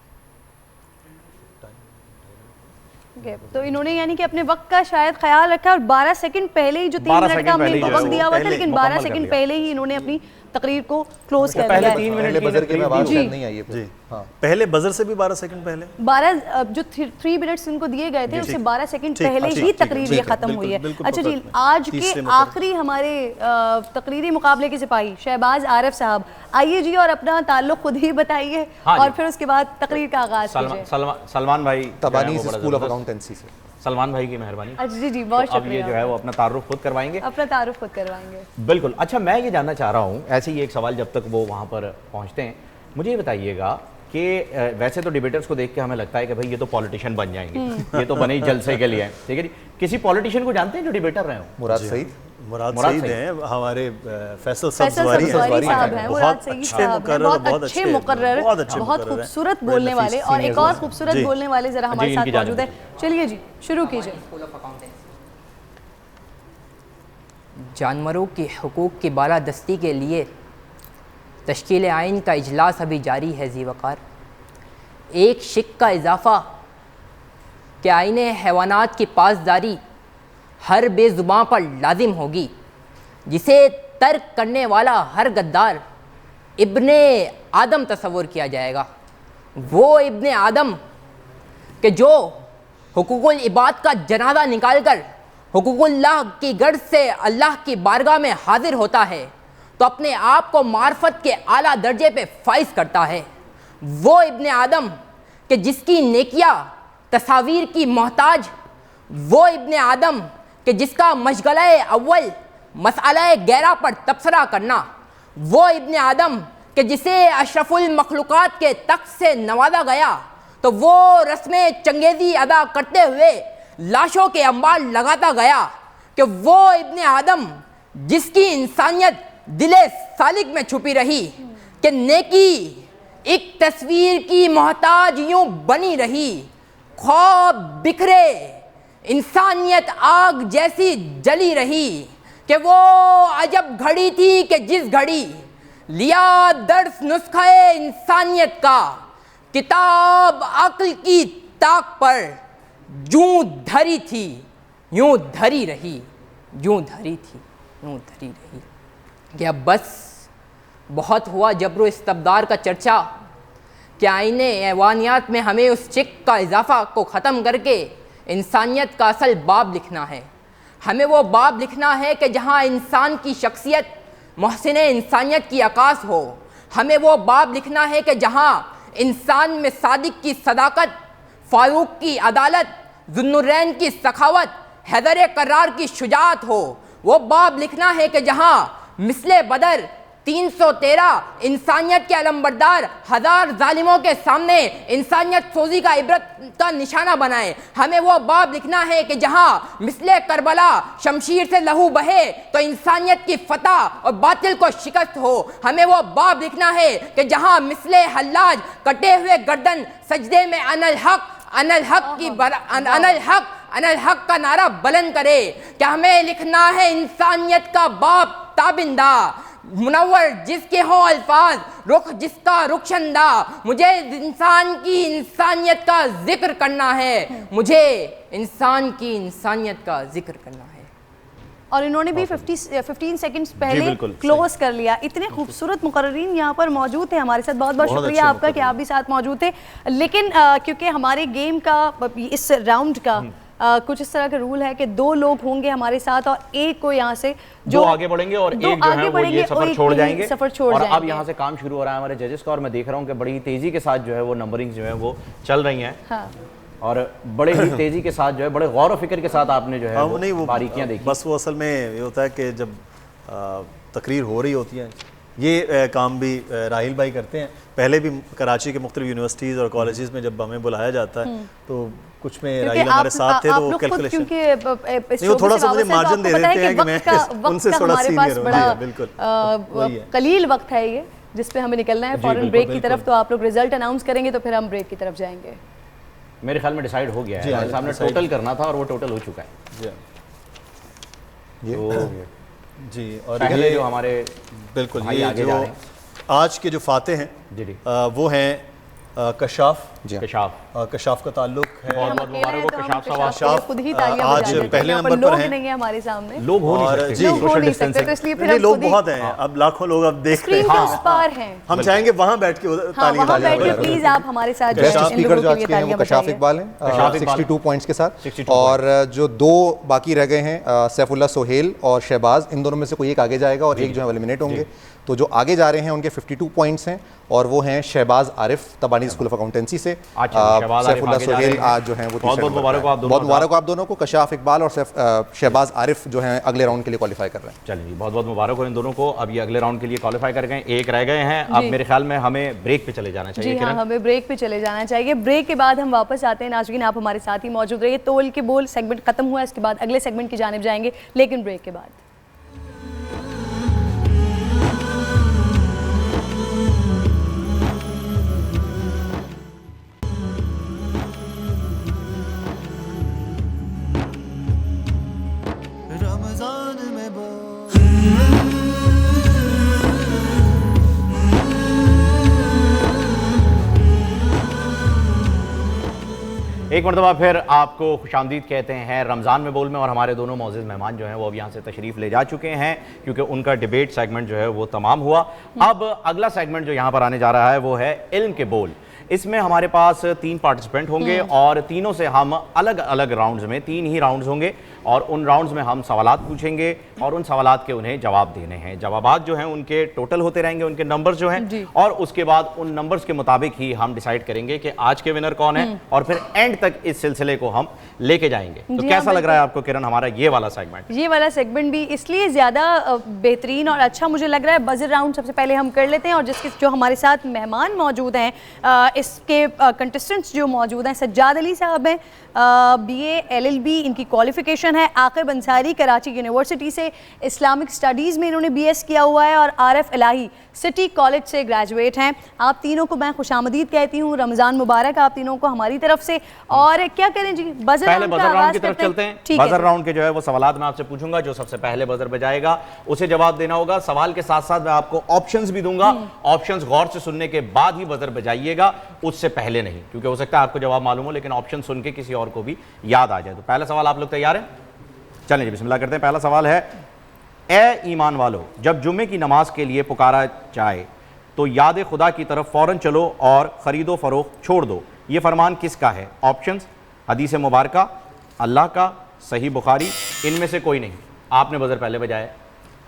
तो इन्होंने यानी कि अपने वक्त का शायद ख्याल रखा और 12 सेकंड पहले ही जो 3 मिनट का हमने वक्त दिया हुआ था, लेकिन 12 सेकंड पहले ही इन्होंने अपनी तकरीर को क्लोज कर दिया।
पहले 3 मिनट
बजर की आवाज
जी।
नहीं आई है
जी
हाँ।
पहले बजर से भी 12 सेकंड पहले
12 जो 3 मिनट्स इनको दिए गए थे उससे 12 सेकंड
ठीक,
पहले
अच्छा,
ही
ठीक है,
तकरीर
ठीक
ये
है,
खत्म
बिल्कुल,
हुई है।
बिल्कुल
अच्छा जी,
पकड़ में।
आज के
तीसरे मुकर्रर।
आखिरी हमारे तकरीरी मुकाबले के सिपाही शहबाज आइए जी और अपना ताल्लुक खुद ही बताइए
हाँ
और
जी।
फिर उसके बाद तकरीर का आगाज कीजिए।
सलमान भाई
तबानी
जो है वो बड़ा
स्कूल ऑफ
ज़बरदस्त-
अकाउंटेंसी से
सलमान भाई की मेहरबानी।
अच्छा जी जी, बहुत
तो अब ये जो
शुक्रिया।
है वो अपना तारुफ खुद करवाएंगे।
अपना तारुफ खुद करवाएंगे।
बिल्कुल। अच्छा, मैं ये जानना चाह रहा हूँ, ऐसे ही एक सवाल जब तक वो वहाँ पर पहुँचते हैं, मुझे ये बताइएगा कि वैसे तो डिबेटर्स को देख के हमें लगता है कि भाई ये तो पॉलिटिशियन बन जाएंगे, ये तो बने ही जलसे के लिए हैं, ठीक है जी। किसी पॉलिटिशियन को जानते हैं जो डिबेटर रहे हो?
मुराद सईद
सईद हैं हमारे फैसल
सब्ज़वारी
साहब
हैं,
बहुत अच्छे मुकर्रर,
बहुत खूबसूरत बोलने वाले, और एक और खूबसूरत बोलने वाले जरा हमारे साथ मौजूद है। चलिए जी शुरू कीजिए।
जानवरों के हुकूक की बालादस्ती के लिए तश्कील आइन का इजलास अभी जारी है ज़ीवकार। एक शिक का इजाफ़ा कि आइन हैवानात की पासदारी हर बेज़ुबां पर लाजिम होगी, जिसे तर्क करने वाला हर गद्दार इब्ने आदम तस्वुर किया जाएगा। वो इब्ने आदम कि जो हुकूकुल इबाद का जनाजा निकाल कर हुकूकुल्लाह की गर्द से अल्लाह की बारगाह में हाजिर होता है तो अपने आप को मार्फत के आला दर्जे पे फाइज करता है। वो इब्ने आदम कि जिसकी नेकियां तस्वीर की मोहताज, वो इब्ने आदम कि जिसका मशगला अव्वल मसला गैरा पर तबसरा करना, वो इब्ने आदम कि जिसे अशरफुल मखलूक़ात के तख्त से नवाजा गया तो वो रस्म चंगेज़ी अदा करते हुए लाशों के अंबार लगाता गया, कि वो इब्ने आदम जिसकी इंसानियत दिले सालिक में छुपी रही, कि नेकी एक तस्वीर की मोहताज यूं बनी रही, ख्वाब बिखरे इंसानियत आग जैसी जली रही, कि वो अजब घड़ी थी कि जिस घड़ी लिया दर्स नुस्खे इंसानियत का, किताब अक्ल की ताक पर यूं धरी थी यूं धरी रही, यूं धरी थी यूं धरी रही। कि अब बस बहुत हुआ जबरो इस्तबदार का चर्चा, कि आईने ऐवानियात में हमें उस चिक का इजाफा को ख़त्म करके इंसानियत का असल बाब लिखना है। हमें वो बाब लिखना है कि जहाँ इंसान की शख्सियत मोहसिन इंसानियत की अकास हो। हमें वो बाब लिखना है कि जहाँ इंसान में सादिक की सदाकत, फारूक की अदालत, ज़ुन्नुरैन की सखावत, हैदर करार की शुजाअत हो। वो बाब लिखना है कि जहाँ मिसले बदर 313 इंसानियत के अलमबरदार हज़ार जालिमों के सामने इंसानियत सोजी का इबरत का निशाना बनाए। हमें वो बाब लिखना है कि जहाँ मिसले करबला शमशीर से लहू बहे तो इंसानियत की फतह और बातिल को शिकस्त हो। हमें वो बाब लिखना है कि जहाँ मिसले हल्लाज कटे हुए गर्दन सजदे में अनल हक का नारा बुलंद करे। क्या हमें लिखना है इंसानियत का बाब ताबिंदा, मुनव्वर जिसके हो अल्फाज, रुख जिसका रुखशंदा। मुझे इंसान की इंसानियत का जिक्र करना है, मुझे इंसान की इंसानियत का जिक्र करना है।
और इन्होंने भी 15 सेकंड्स पहले क्लोज कर लिया। इतने खूबसूरत मुकर्ररीन यहाँ पर मौजूद थे हमारे साथ। बहुत बहुत शुक्रिया आपका कि आप भी साथ मौजूद थे। लेकिन क्योंकि हमारे गेम का इस राउंड का कुछ इस तरह का रूल है कि 2 लोग होंगे हमारे साथ और एक को यहाँ से जो
आगे बढ़ेंगे और एक जो है वो ये सफर छोड़ जाएंगे। और अब यहाँ से काम शुरू हो रहा है हमारे जजेस का, और मैं देख रहा हूँ कि बड़ी तेजी के साथ जो है वो नंबरिंग जो है वो चल रही हैं। हाँ। और बड़े ही तेजी के साथ जो है, बड़े गौर और फिक्र के साथ आपने जो है वो बारीकियां देखी।
बस वो असल में ये होता है कि जब तकरीर हो रही होती है, ये काम भी राहिल भाई करते हैं। पहले भी कराची के मुख्तलिफ यूनिवर्सिटीज़ और कॉलेजेस में जब हमें बुलाया जाता है तो कुछ में राहिल हमारे साथ थे, तो कैलकुलेशन नहीं, वो थोड़ा सा मुझे मार्जिन दे देते हैं कि मैं उनसे थोड़ा सीनियर हूं। बिल्कुल
कलील वक्त है ये जिस पे हमें निकलना है फौरन ब्रेक की तरफ। तो आप लोग रिजल्ट अनाउंस करेंगे तो फिर हम ब्रेक की तरफ जाएंगे।
मेरे ख्याल में डिसाइड हो गया है, सामने टोटल करना था और वो टोटल हो चुका है
जी। और
पहले जो हमारे
बिल्कुल ये जो आज के जो फाते हैं वो हैं कशाफ का ताल्लुक है।
बहुत मुबारक हो कशाफ साहब,
खुद ही तालियां
आज पहले नंबर पर हैं।
नहीं है हमारे सामने
लोग हो नहीं सकते,
तो इसलिए फिर
लोग बहुत हैं। अब लाखों लोग अब देख रहे हैं। हम चाहेंगे वहाँ बैठ के तालियां।
प्लीज आप हमारे साथ
बेस्ट स्पीकर जो आज के हैं वो कशाफ इकबाल हैं 62 पॉइंट्स के साथ। और जो 2 बाकी रह गए हैं सैफुल्लाह सोहेल और शहबाज, इन दोनों में से कोई एक आगे जाएगा और एक जो है एलिमिनेट होंगे। तो जो आगे जा रहे हैं उनके 52 पॉइंट्स हैं और वो हैं शहबाज आरिफ तबानी स्कूल ऑफ अकाउंटेंसी से। सैफुल्लाह सुहेल आज जो हैं वो
बहुत मुबारक हो आप दोनों,
बहुत मुबारक हो आप दोनों को। कशाफ इकबाल और शहबाज आरिफ जो हैं अगले राउंड के लिए क्वालिफाई कर रहे हैं।
चलिए बहुत बहुत मुबारक हो इन दोनों को। अब ये अगले राउंड के लिए क्वालिफाई कर गए, एक रह गए हैं। अब मेरे ख्याल में हमें ब्रेक पे चले जाना चाहिए।
जी हाँ, हमें ब्रेक पे चले जाना चाहिए। ब्रेक के बाद हम वापस आते हैं। नाज़रीन आप हमारे साथ ही मौजूद रहिए। तोल के बोल सेगमेंट खत्म हुआ, इसके बाद अगले सेगमेंट की जानिब जाएंगे, लेकिन ब्रेक के बाद।
एक मरतबा फिर आपको खुशामदीद कहते हैं रमज़ान में बोल में, और हमारे दोनों मौजूद मेहमान जो हैं वो अब यहाँ से तशरीफ़ ले जा चुके हैं क्योंकि उनका डिबेट सेगमेंट जो है वो तमाम हुआ। अब अगला सेगमेंट जो यहाँ पर आने जा रहा है वो है इल्म के बोल। इसमें हमारे पास 3 पार्टिसिपेंट होंगे और तीनों से हम अलग अलग राउंड्स में, 3 ही राउंड्स होंगे और उन राउंड्स में हम सवालात पूछेंगे और उन सवालात के उन्हें जवाब देने हैं। जवाबात जो हैं उनके टोटल होते रहेंगे, उनके नंबर्स जो हैं, और उसके बाद उन नंबर्स के मुताबिक ही हम डिसाइड करेंगे कि आज के विनर कौन है और फिर एंड तक इस सिलसिले को हम लेके जाएंगे। तो कैसा लग रहा है आपको किरण हमारा ये वाला सेगमेंट?
ये वाला सेगमेंट भी इसलिए ज़्यादा बेहतरीन और अच्छा मुझे लग रहा है। बजर राउंड सबसे पहले हम कर लेते हैं और जिसके जो हमारे साथ मेहमान मौजूद हैं, इसके कंटेस्टेंट्स जो मौजूद हैं, सज्जाद अली साहब हैं, BA LLB इनकी क्वालिफिकेशन है। आकिब अंसारी कराची यूनिवर्सिटी से इस्लामिक स्टडीज़ में इन्होंने BS किया हुआ है और आरिफ इलाही सिटी कॉलेज से ग्रेजुएट हैं। आप तीनों को मैं खुशामदीद कहती हूँ, रमज़ान मुबारक आप तीनों को हमारी तरफ से। और क्या करें जी, बजर
पहले बजर राउंड की तरफ चलते हैं। बजर राउंड के जो है वो सवालात मैं आपसे पूछूंगा, जो सबसे पहले बजर बजाएगा उसे जवाब देना होगा। सवाल के साथ साथ मैं आपको ऑप्शंस भी दूंगा, ऑप्शंस गौर से सुनने के बाद ही बजर बजाइएगा, उससे पहले नहीं, क्योंकि हो सकता है आपको जवाब मालूम हो लेकिन ऑप्शन सुन के किसी और को भी याद आ जाए। तो पहला सवाल आप लोग तैयार हैं? चलें जी बिस्मिल्लाह करते हैं। पहला सवाल है, ए ईमान वालों, जब जुम्मे की नमाज के लिए पुकारा जाए तो याद खुदा की तरफ फौरन चलो और ख़रीदो फरोख्त छोड़ दो, ये फरमान किसका है? ऑप्शंस हदीस मुबारका, अल्लाह का, सही बुखारी, इनमें से कोई नहीं। आपने बजर पहले बजाया।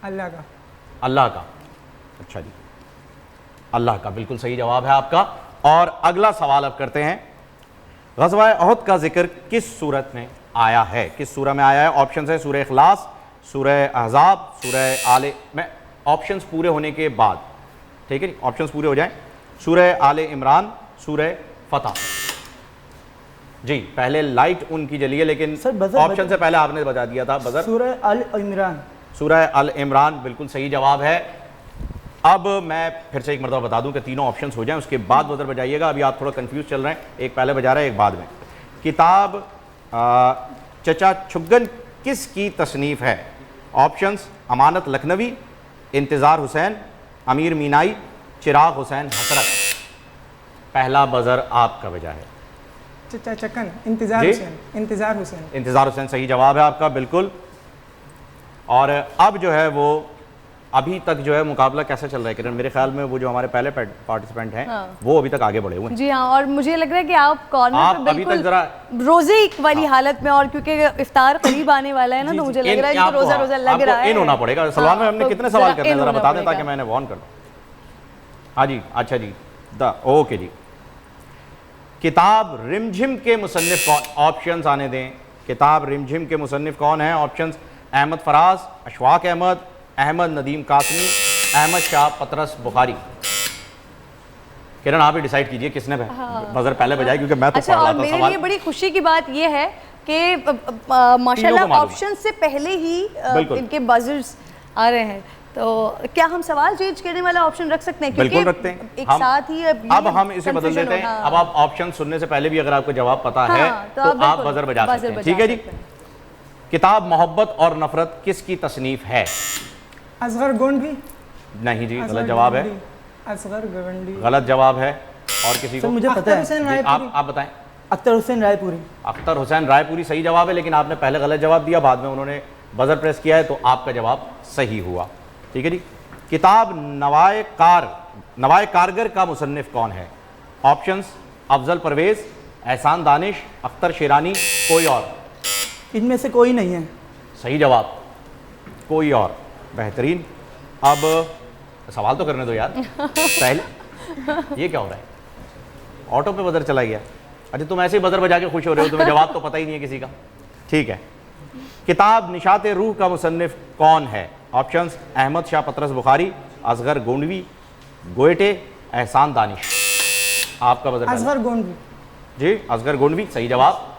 अल्लाह का।
अल्लाह का, अच्छा जी, अल्लाह का बिल्कुल सही जवाब है आपका। और अगला सवाल अब करते हैं, ग़ज़वा उहद का जिक्र किस सूरत में आया है? किस सूरह में आया है? ऑप्शन है सूरह इखलास, सूरह अहज़ाब, सूरह आले, मैं ऑप्शंस पूरे होने के बाद, ठीक है, ऑप्शंस पूरे हो जाएं, सूरह आले इमरान, सूरह फतह। जी पहले लाइट उनकी जली है लेकिन ऑप्शन से पहले आपने बता दिया था बजर।
सूरह अल इमरान।
सूरह अल इमरान बिल्कुल सही जवाब है। अब मैं फिर से एक मरतबा बता दूं कि तीनों ऑप्शंस हो जाएं, उसके बाद बजर बजाइएगा। अभी आप थोड़ा कंफ्यूज चल रहे हैं, एक पहले बजा रहे हैं एक बाद में। किताब चचा छुगन किसकी तसनीफ़ है? ऑप्शंस अमानत लखनवी, इंतज़ार हुसैन, अमीर मीनाई, चिराग हुसैन हसरत। पहला बजर आपका बजा है।
चचा चकन, इंतज़ार हुसैन। इंतज़ार हुसैन।
इंतज़ार हुसैन सही जवाब है आपका बिल्कुल। और अब जो है वो अभी तक जो है मुकाबला कैसा चल रहा है किरण? मेरे ख्याल में वो जो हमारे पहले पार्टिसिपेंट हैं वो अभी तक आगे बढ़े हुए हैं।
जी हाँ, और मुझे लग रहा है कि आप कॉर्नर पे
अभी तक जरा
रोजे वाली हालत में, और क्योंकि इफ्तार करीब आने वाला है ना, तो मुझे लग रहा है कि रोजा रोजा लग रहा है।
इन होना पड़ेगा। सलमान में हमने कितने सवाल करने हैं जरा बता दें ताकि मैंने वार्न कर दूं। हाँ जी, अच्छा जी, ओके जी। किताब रिमझिम के मुसन्निफ कौन? ऑप्शंस आने दें। किताब रिमझिम के मुसन्निफ कौन है? ऑप्शंस अहमद फराज, अशफाक अहमद, अहमद नदीम कासमी, अहमद शाह पतरस बुखारी। किरण आप ही डिसाइड कीजिए किसने बजर पहले बजाए, क्योंकि मैं तो
अच्छा, और मेरे लिए बड़ी खुशी की बात यह है कि माशाल्लाह ऑप्शन से पहले ही इनके बजर्स आ रहे हैं। तो क्या हम सवाल चेंज करने वाला ऑप्शन रख सकते हैं?
बिल्कुल रखते हैं
एक साथ ही
अब हम इसे बदल देते हैं। अब आप ऑप्शन सुनने से पहले भी अगर आपको जवाब पता है तो आप बजर बजा सकते हैं, ठीक है जी। किताब मोहब्बत और नफरत किसकी तसनीफ है?
असगर गोंडी।
नहीं जी, गलत जवाब है।
असगर गोंडी
गलत जवाब है। और किसी को?
मुझे पता है।
आप बताएं।
अख्तर हुसैन रायपुरी।
अख्तर हुसैन रायपुरी सही जवाब है, लेकिन आपने पहले गलत जवाब दिया, बाद में उन्होंने बजर प्रेस किया है तो आपका जवाब सही हुआ, ठीक है जी। किताब नवाए कारगर का मुसन्निफ कौन है? ऑप्शंस अफजल परवेज, एहसान दानिश, अख्तर शेरानी, कोई और।
इनमें से कोई नहीं है।
सही जवाब, कोई और। बेहतरीन। अब सवाल तो करने दो यार पहले। ये क्या हो रहा है? ऑटो पे बजर चला गया। अच्छा तुम ऐसे ही बजर बजा के खुश हो रहे हो, तुम्हें जवाब तो पता ही नहीं है किसी का। ठीक है, किताब निशात रूह का मुसन्निफ कौन है? ऑप्शंस अहमद शाह पतरस बुखारी, असगर गोंडवी, गोयटे, एहसान दानिश। आपका बजर
असगर गोंडवी।
जी असगर गोंडवी सही जवाब।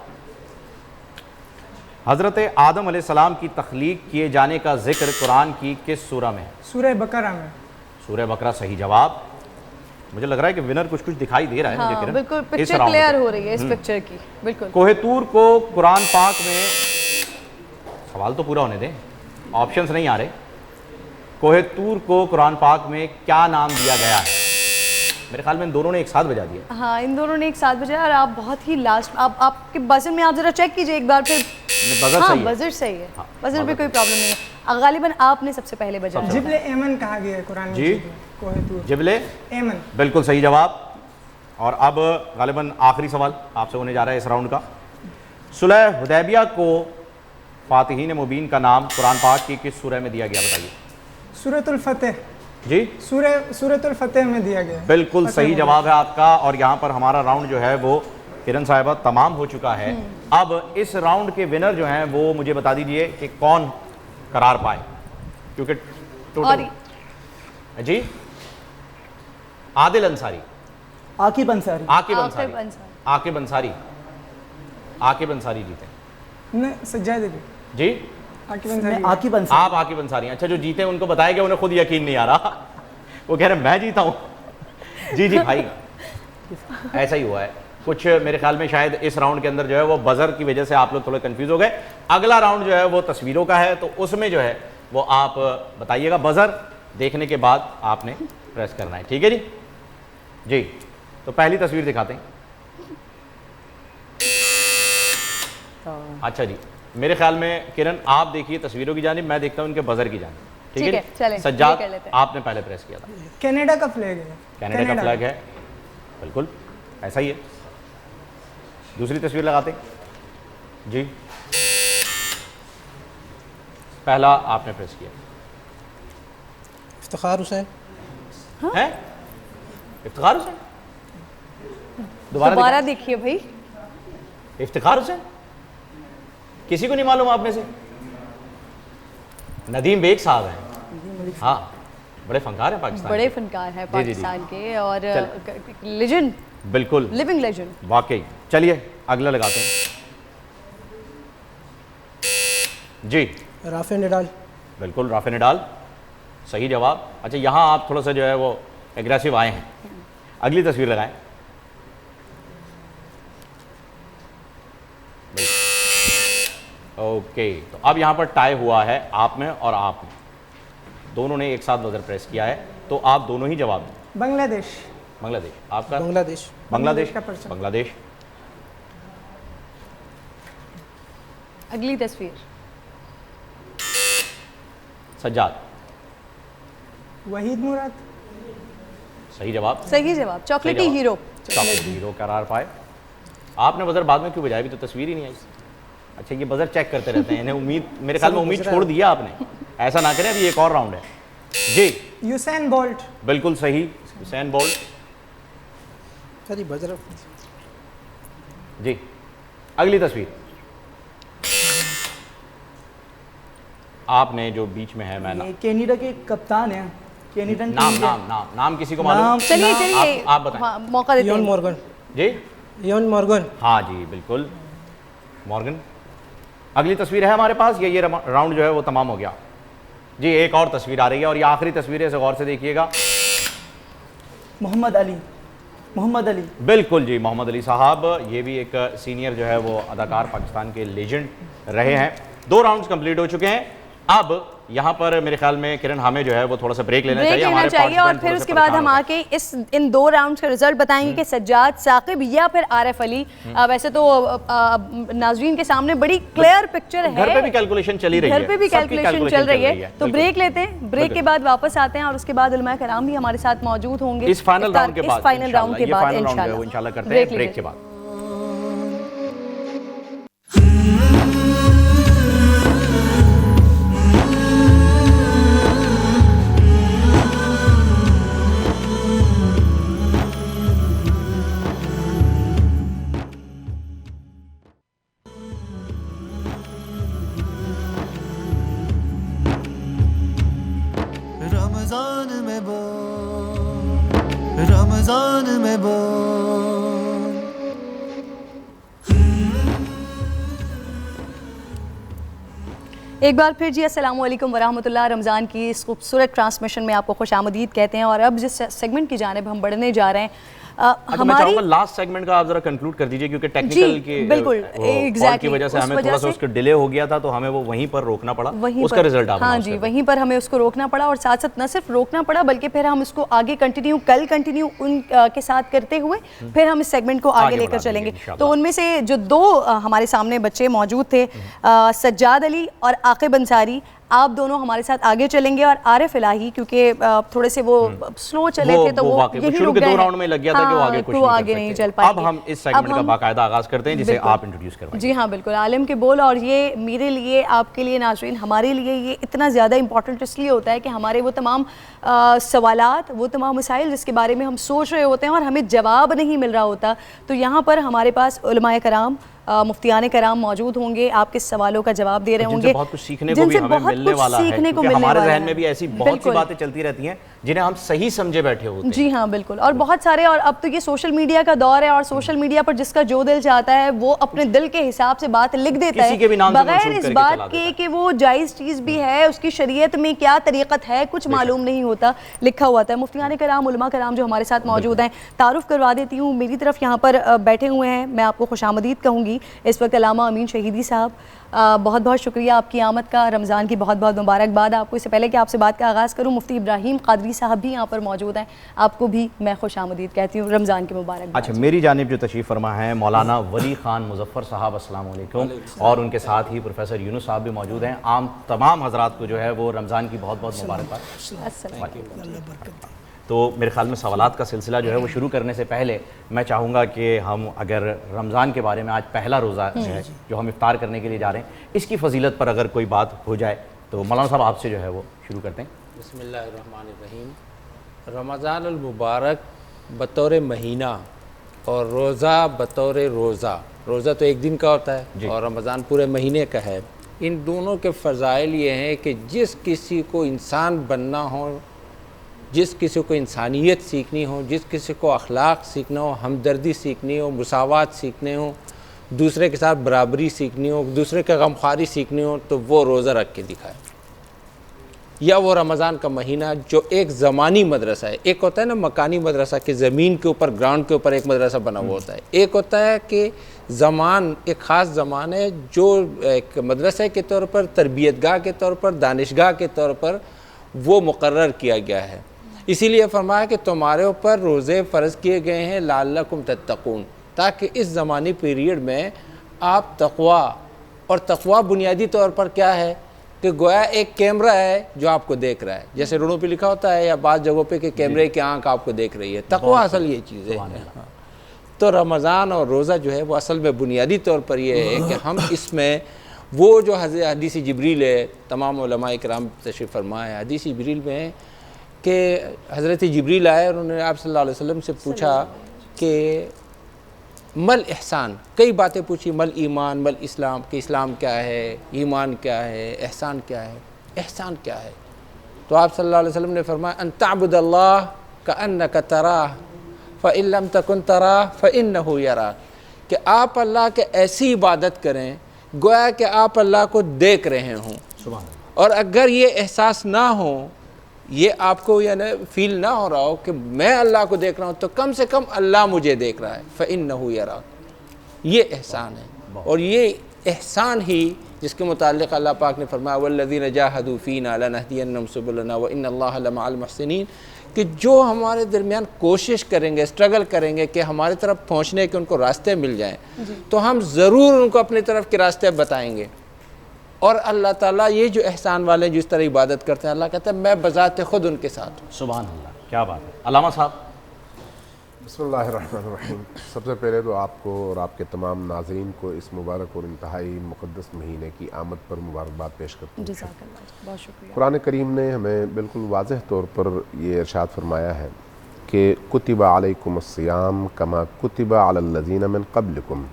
हज़रत आदम अलैहिस्सलाम की तख्लीक किए जाने का जिक्र कुरान की किस सूरा में है?
सूरह बकरा में।
सूरह बकरा सही जवाब। मुझे लग रहा है कि विनर कुछ कुछ दिखाई दे रहा है मुझे
हाँ,
किरण।
बिल्कुल
इस
पिक्चर
राउंड
क्लियर
में।
हो रही है इस पिक्चर की, बिल्कुल।
कोहेतूर को कुरान पाक में, सवाल तो पूरा होने दें, ऑप्शंस नहीं आ रहे। कोहेतूर को कुरान पाक में क्या नाम दिया गया है? मेरे ख्याल में इन दोनों ने एक साथ बजा दिया।
हाँ, इन दोनों ने एक साथ बजाया और आप बहुत ही लास्ट, आपके बजर में आप जरा चेक कीजिए एक बार फिर।
बजर
हाँ,
सही है।
बजर सही है।
हाँ,
बजर पे
बजर
कोई प्रॉब्लम नहीं है। गालिबन आपने सबसे पहले बजाया।
जिब्ले एमन कहा गया है कुरान में।
जी।
कोहेतूर।
जिबले
एमन।
बिल्कुल सही जवाब। और अब गालिबन आखिरी सवाल आपसे होने जा रहा है इस राउंड का। सुलह हुदैबिया को फातिहीन मुबीन का नाम कुरान पाक की किस सूरह में दिया गया बताइए?
सूरतुल फतेह।
जी
सूरतुल फतेह में दिया गया है।
बिल्कुल सही जवाब है आपका। और यहाँ पर हमारा राउंड जो है वो किरण साहिबा तमाम हो चुका है। अब इस राउंड के विनर जो हैं वो मुझे बता दीजिए कि कौन करार पाए, क्योंकि टोटल जी आदिल अंसारी,
आकिब अंसारी,
आकिब अंसारी जीते।
नहीं, सज्जाद अली।
जी
आकिब अंसारी।
आप आकिब अंसारी। अच्छा, जो जीते उनको बताया गया, उन्हें खुद यकीन नहीं आ रहा, वो कह रहे मैं जीता हूँ। जी जी भाई ऐसा ही हुआ है कुछ। मेरे ख्याल में शायद इस राउंड के अंदर जो है वो बजर की वजह से आप लोग थोड़े कंफ्यूज हो गए। अगला राउंड जो है वो तस्वीरों का है, तो उसमें जो है वो आप बताइएगा। बजर देखने के बाद आपने प्रेस करना है, ठीक है जी। जी तो पहली तस्वीर दिखाते हैं। अच्छा जी, मेरे ख्याल में किरण आप देखिए तस्वीरों की जानिब, मैं देखता हूँ इनके बजर की जानिब। ठीक है,
चलें,
सज्जाद
ये कर लेते हैं।
आपने पहले प्रेस किया था।
कनाडा का फ्लैग है।
कनाडा का फ्लैग है, बिल्कुल ऐसा ही है। दूसरी तस्वीर लगाते हैं जी। पहला आपने प्रेस किया
इफ्तिखार हुसैन।
है इफ्तिखार हुसैन।
दोबारा देखिए भाई।
इफ्तिखार हुसैन किसी को नहीं मालूम आप में से? नदीम बेग साहब हैं। हाँ, बड़े फनकार हैं पाकिस्तान,
बड़े फनकार हैं पाकिस्तान के और लेजेंड,
बिल्कुल
लिविंग लेजेंड
वाकई। चलिए अगला लगाते हैं जी।
Rafa Nadal.
बिल्कुल राफे नडाल सही जवाब। अच्छा, यहाँ आप थोड़ा सा जो है वो एग्रेसिव आए हैं। अगली तस्वीर लगाएं। ओके, तो अब यहाँ पर टाई हुआ है आप में और आप में, दोनों ने एक साथ बजर प्रेस किया है, तो आप दोनों ही जवाब दें।
बांग्लादेश।
बांग्लादेश आपका?
बांग्लादेश।
बांग्लादेश
का परचम।
बांग्लादेश।
अगली तस्वीर।
सज्जाद।
वहीद मुराद।
सही जवाब।
सही जवाब, चॉकलेटी
जवाब।
हीरो।
चॉकलेटी हीरो करार पाए। आपने बजर बाद में क्यों बजाया? भी तो तस्वीर ही नहीं आई। अच्छा, ये बजर चेक करते रहते हैं, इन्हें उम्मीद, मेरे ख्याल में उम्मीद छोड़ दिया आपने। ऐसा ना करें, अभी एक और राउंड है जी।
Usain bolt.
बिल्कुल सही, यूसैन बोल्ट।
सही बजर
जी अगली तस्वीर। आपने जो बीच में है, मैं
ये कनाडा के कप्तान हैं। कनाडा
नाम नाम नाम नाम किसी को मालूम?
चलिए चलिए
आप बताएं।
हाँ, मौका देते
इयान
हैं।
मॉर्गन।
जी
इयान मॉर्गन।
हाँ जी बिल्कुल, मॉर्गन। अगली तस्वीर है हमारे पास। ये राउंड जो है वो तमाम हो गया जी। एक और तस्वीर आ रही है और ये आखिरी तस्वीर है, इसे गौर से देखिएगा।
मोहम्मद अली। मोहम्मद अली।
बिल्कुल जी, मोहम्मद अली साहब। ये भी एक सीनियर जो है वो अदाकार पाकिस्तान के लेजेंड रहे हैं। 2 राउंड्स कंप्लीट हो चुके हैं। अब यहाँ पर मेरे ख्याल में किरण हमें जो है वो थोड़ा सा ब्रेक लेना चाहिए।
और फिर
participant
उसके
थोड़े
बाद
से
हम
परेशान
आके इन 2 राउंड्स का रिजल्ट बताएंगे कि सज्जाद, साकिब या फिर आरिफ अली। वैसे तो नाजरीन के सामने बड़ी क्लियर पिक्चर है।
घर पे भी कैलकुलेशन चली रही है।
घर पे भी
सबकी
कैलकुलेशन चल रही है। तो
बिल्कुल।
ब्रेक लेते हैं, ब्रेक के बाद वापस आते हैं और उसके बाद उलमा कराम भी हमारे साथ मौजूद होंगे
इस फाइनल राउंड के बाद।
फाइनल राउंड के बाद
इंशाल्लाह करते हैं ब्रेक के बाद।
रमजान में बोल, रमजान में बोल।
एक बार फिर जी अस्सलाम वालेकुम वरहमतुल्लाह। रमज़ान की इस खूबसूरत ट्रांसमिशन में आपको खुशामदीद कहते हैं। और अब जिस सेगमेंट की जानिब हम बढ़ने जा रहे हैं,
हमारी लास्ट सेगमेंट का आप जरा कंक्लूड कर दीजिए, क्योंकि टेक्निकल की
बिल्कुल
की वजह से हमें थोड़ा सा उसका डिले हो गया था, तो हमें वो वहीं पर रोकना पड़ा, उसका रिजल्ट आप
हाँ जी, वहीं पर हमें उसको रोकना पड़ा। और साथ साथ न सिर्फ रोकना पड़ा बल्कि फिर हम उसको आगे कल कंटिन्यू उन के साथ करते हुए फिर हम इस सेगमेंट को आगे लेकर चलेंगे। तो उनमें से जो दो हमारे सामने बच्चे मौजूद थे, सज्जाद अली और आकिब अंसारी, आप दोनों हमारे साथ आगे चलेंगे। और आरिफ इलाही क्योंकि थोड़े से वो स्लो चले थे, तो वो यही
शुरू के 2 राउंड में लग गया था कि वो आगे
नहीं चल पाए।
अब हम इस सेगमेंट का बाकायदा आगाज करते हैं, जिसे आप इंट्रोड्यूस करवाएंगे।
जी हाँ बिल्कुल, आलिम के बोल। और ये मेरे लिए, आपके लिए, नाज़रीन, हमारे लिए ये इतना ज़्यादा इंपॉर्टेंट इसलिए होता है कि हमारे वो तमाम सवालात, वो तमाम मसाइल जिसके बारे में हम सोच रहे होते हैं और हमें जवाब नहीं मिल रहा होता, तो यहाँ पर हमारे पास उलमाए कराम, मुफ्तियान कराम मौजूद होंगे, आपके सवालों का जवाब दे रहे होंगे,
बहुत कुछ सीखने को भी हमें मिलने वाला है, क्योंकि हमारे जहन में भी ऐसी बहुत सी बातें चलती रहती हैं जिन्हें हम सही समझे बैठे होते हैं।
जी हाँ बिल्कुल, और बहुत सारे, और अब तो ये सोशल मीडिया का दौर है और सोशल मीडिया पर जिसका जो दिल चाहता है वो अपने दिल के हिसाब से बात लिख देता है, बगैर इस बात के कि वो जायज़ चीज़ भी है, उसकी शरीयत में क्या तरीक़त है, कुछ मालूम नहीं होता, लिखा हुआ था। मुफ्तियान कराम, उलमा कराम जो हमारे साथ मौजूद हैं, तारुफ करवा देती हूँ। मेरी तरफ यहाँ पर बैठे हुए हैं, मैं आपको खुशामदीद कहूँगी इस वक्त, अल्लामा अमीन शहीदी साहब, बहुत बहुत शुक्रिया आपकी आमद का, रमज़ान की बहुत बहुत मुबारकबाद आपको। इससे पहले कि आपसे बात का आगाज़ करूँ, मुफ्ती इब्राहिम कादरी साहब भी यहाँ पर मौजूद हैं, आपको भी मैं खुशामदीद कहती हूँ, रमज़ान की मुबारकबाद।
अच्छा, मेरी जानिब जो तशरीफ़ फरमा है मौलाना वली ख़ान मुज़फ़्फ़र साहब, अस्सलाम वालेकुम, और उनके साथ ही प्रोफेसर यूनुस साहब भी मौजूद हैं। आम तमाम हज़रात को जो है वो रमज़ान की बहुत बहुत मुबारकबाद। तो मेरे ख्याल में सवालात का सिलसिला जो है वो शुरू करने से पहले मैं चाहूँगा कि हम अगर रमज़ान के बारे में, आज पहला रोज़ा है जो हम इफ्तार करने के लिए जा रहे हैं, इसकी फजीलत पर अगर कोई बात हो जाए तो मौलाना साहब आपसे जो है वो शुरू करते हैं।
बिस्मिल्लाहिर्रहमानिर्रहीम। रमज़ान अल मुबारक बतौर महीना और रोज़ा बतौर रोज़ा, रोज़ा तो एक दिन का होता है और रमज़ान पूरे महीने का है। इन दोनों के फ़ज़ाइल ये हैं कि जिस किसी को इंसान बनना हो, जिस किसी को इंसानियत सीखनी हो, जिस किसी को अखलाक सीखना हो, हमदर्दी सीखनी हो, मुसावात सीखने हो, दूसरे के साथ बराबरी सीखनी हो, दूसरे का गमख्वारी सीखनी हो, तो वो रोज़ा रख के दिखाए। या वो रमज़ान का महीना जो एक ज़मानी मदरसा है, एक होता है ना मकानी मदरसा कि ज़मीन के ऊपर, ग्राउंड के ऊपर एक मदरसा बना हुआ होता है, एक होता है कि ज़मान, एक ख़ास ज़मान है जो एक मदरसे के तौर पर, तरबियतगाह के तौर पर, दानिशगाह के तौर पर वो मुकर्रर किया गया है। इसीलिए फरमाया कि तुम्हारे ऊपर रोज़े फ़र्ज़ किए गए हैं लअल्लकुम तत्तकून, ताकि इस ज़मानी पीरियड में आप तक़वा, और तक़वा बुनियादी तौर पर क्या है कि गोया एक कैमरा है जो आपको देख रहा है, जैसे रोडों पे लिखा होता है या बाज़ जगहों पे कि कैमरे की आंख आपको देख रही है। तक़वा असल ये चीज़ है। तो रमज़ान और रोज़ा जो है वो असल में बुनियादी तौर पर ये है कि हम इसमें वो जो हदीस जिब्रील है, तमाम उलमाए किराम तशरीफ़ फरमाए, हदीस जिब्रील में कि हज़रत जिब्रील आए और उन्होंने आप सल्लल्लाहु अलैहि वसल्लम से पूछा कि मल एहसान, कई बातें पूछी, मल ईमान, मल इस्लाम, कि इस्लाम क्या है, ईमान क्या है, एहसान क्या है, एहसान क्या है। तो आप सल्लल्लाहु अलैहि वसल्लम ने फरमाया अन तअबुदल्लाह कअन्नका तराह फ़इन लम तकुन तराह फ़इन्नहु यराक, कि आप अल्लाह के ऐसी इबादत करें गोया कि आप अल्लाह को देख रहे हों, और अगर ये एहसास ना हो, ये आपको यानी फील ना हो रहा हो कि मैं अल्लाह को देख रहा हूँ, तो कम से कम अल्लाह मुझे देख रहा है, फ़इन्नहु यराक, ये एहसान है। और ये एहसान ही जिसके मुताल्लिक़ अल्लाह पाक ने फरमाया वल्लज़ीना जाहदू फ़ीना लनहदियन्नहुम सुबुलना व इन्नल्लाह लमअल मुहसिनीन, कि जो हमारे दरमियान कोशिश करेंगे, स्ट्रगल करेंगे कि हमारे तरफ पहुँचने के उनको रास्ते मिल जाएँ, तो हम ज़रूर उनको अपनी तरफ के रास्ते बताएँगे। और अल्लाह ताला ये जो एहसान वाले जिस तरह इबादत करते हैं, अल्लाह कहता है मैं बज़ाते खुद उनके साथ हूँ।
सुभान अल्लाह, क्या बात है। अल्लामा साहब।
बिस्मिल्लाहिर्रहमानिर्रहीम। सबसे पहले तो आपको और आपके तमाम नाज़रीन को इस मुबारक और इंतहाई मुक़द्दस महीने की आमद पर मुबारकबाद पेश करता हूँ।
बहुत शुक्रिया।
कुरान करीम ने हमें बिल्कुल वाज़ेह तौर पर ये इरशाद फरमाया है कि कुतिबा अलैकुमुस्सियाम कमा कुतिबा अलल्लज़ीना मिन क़ब्लिकुम,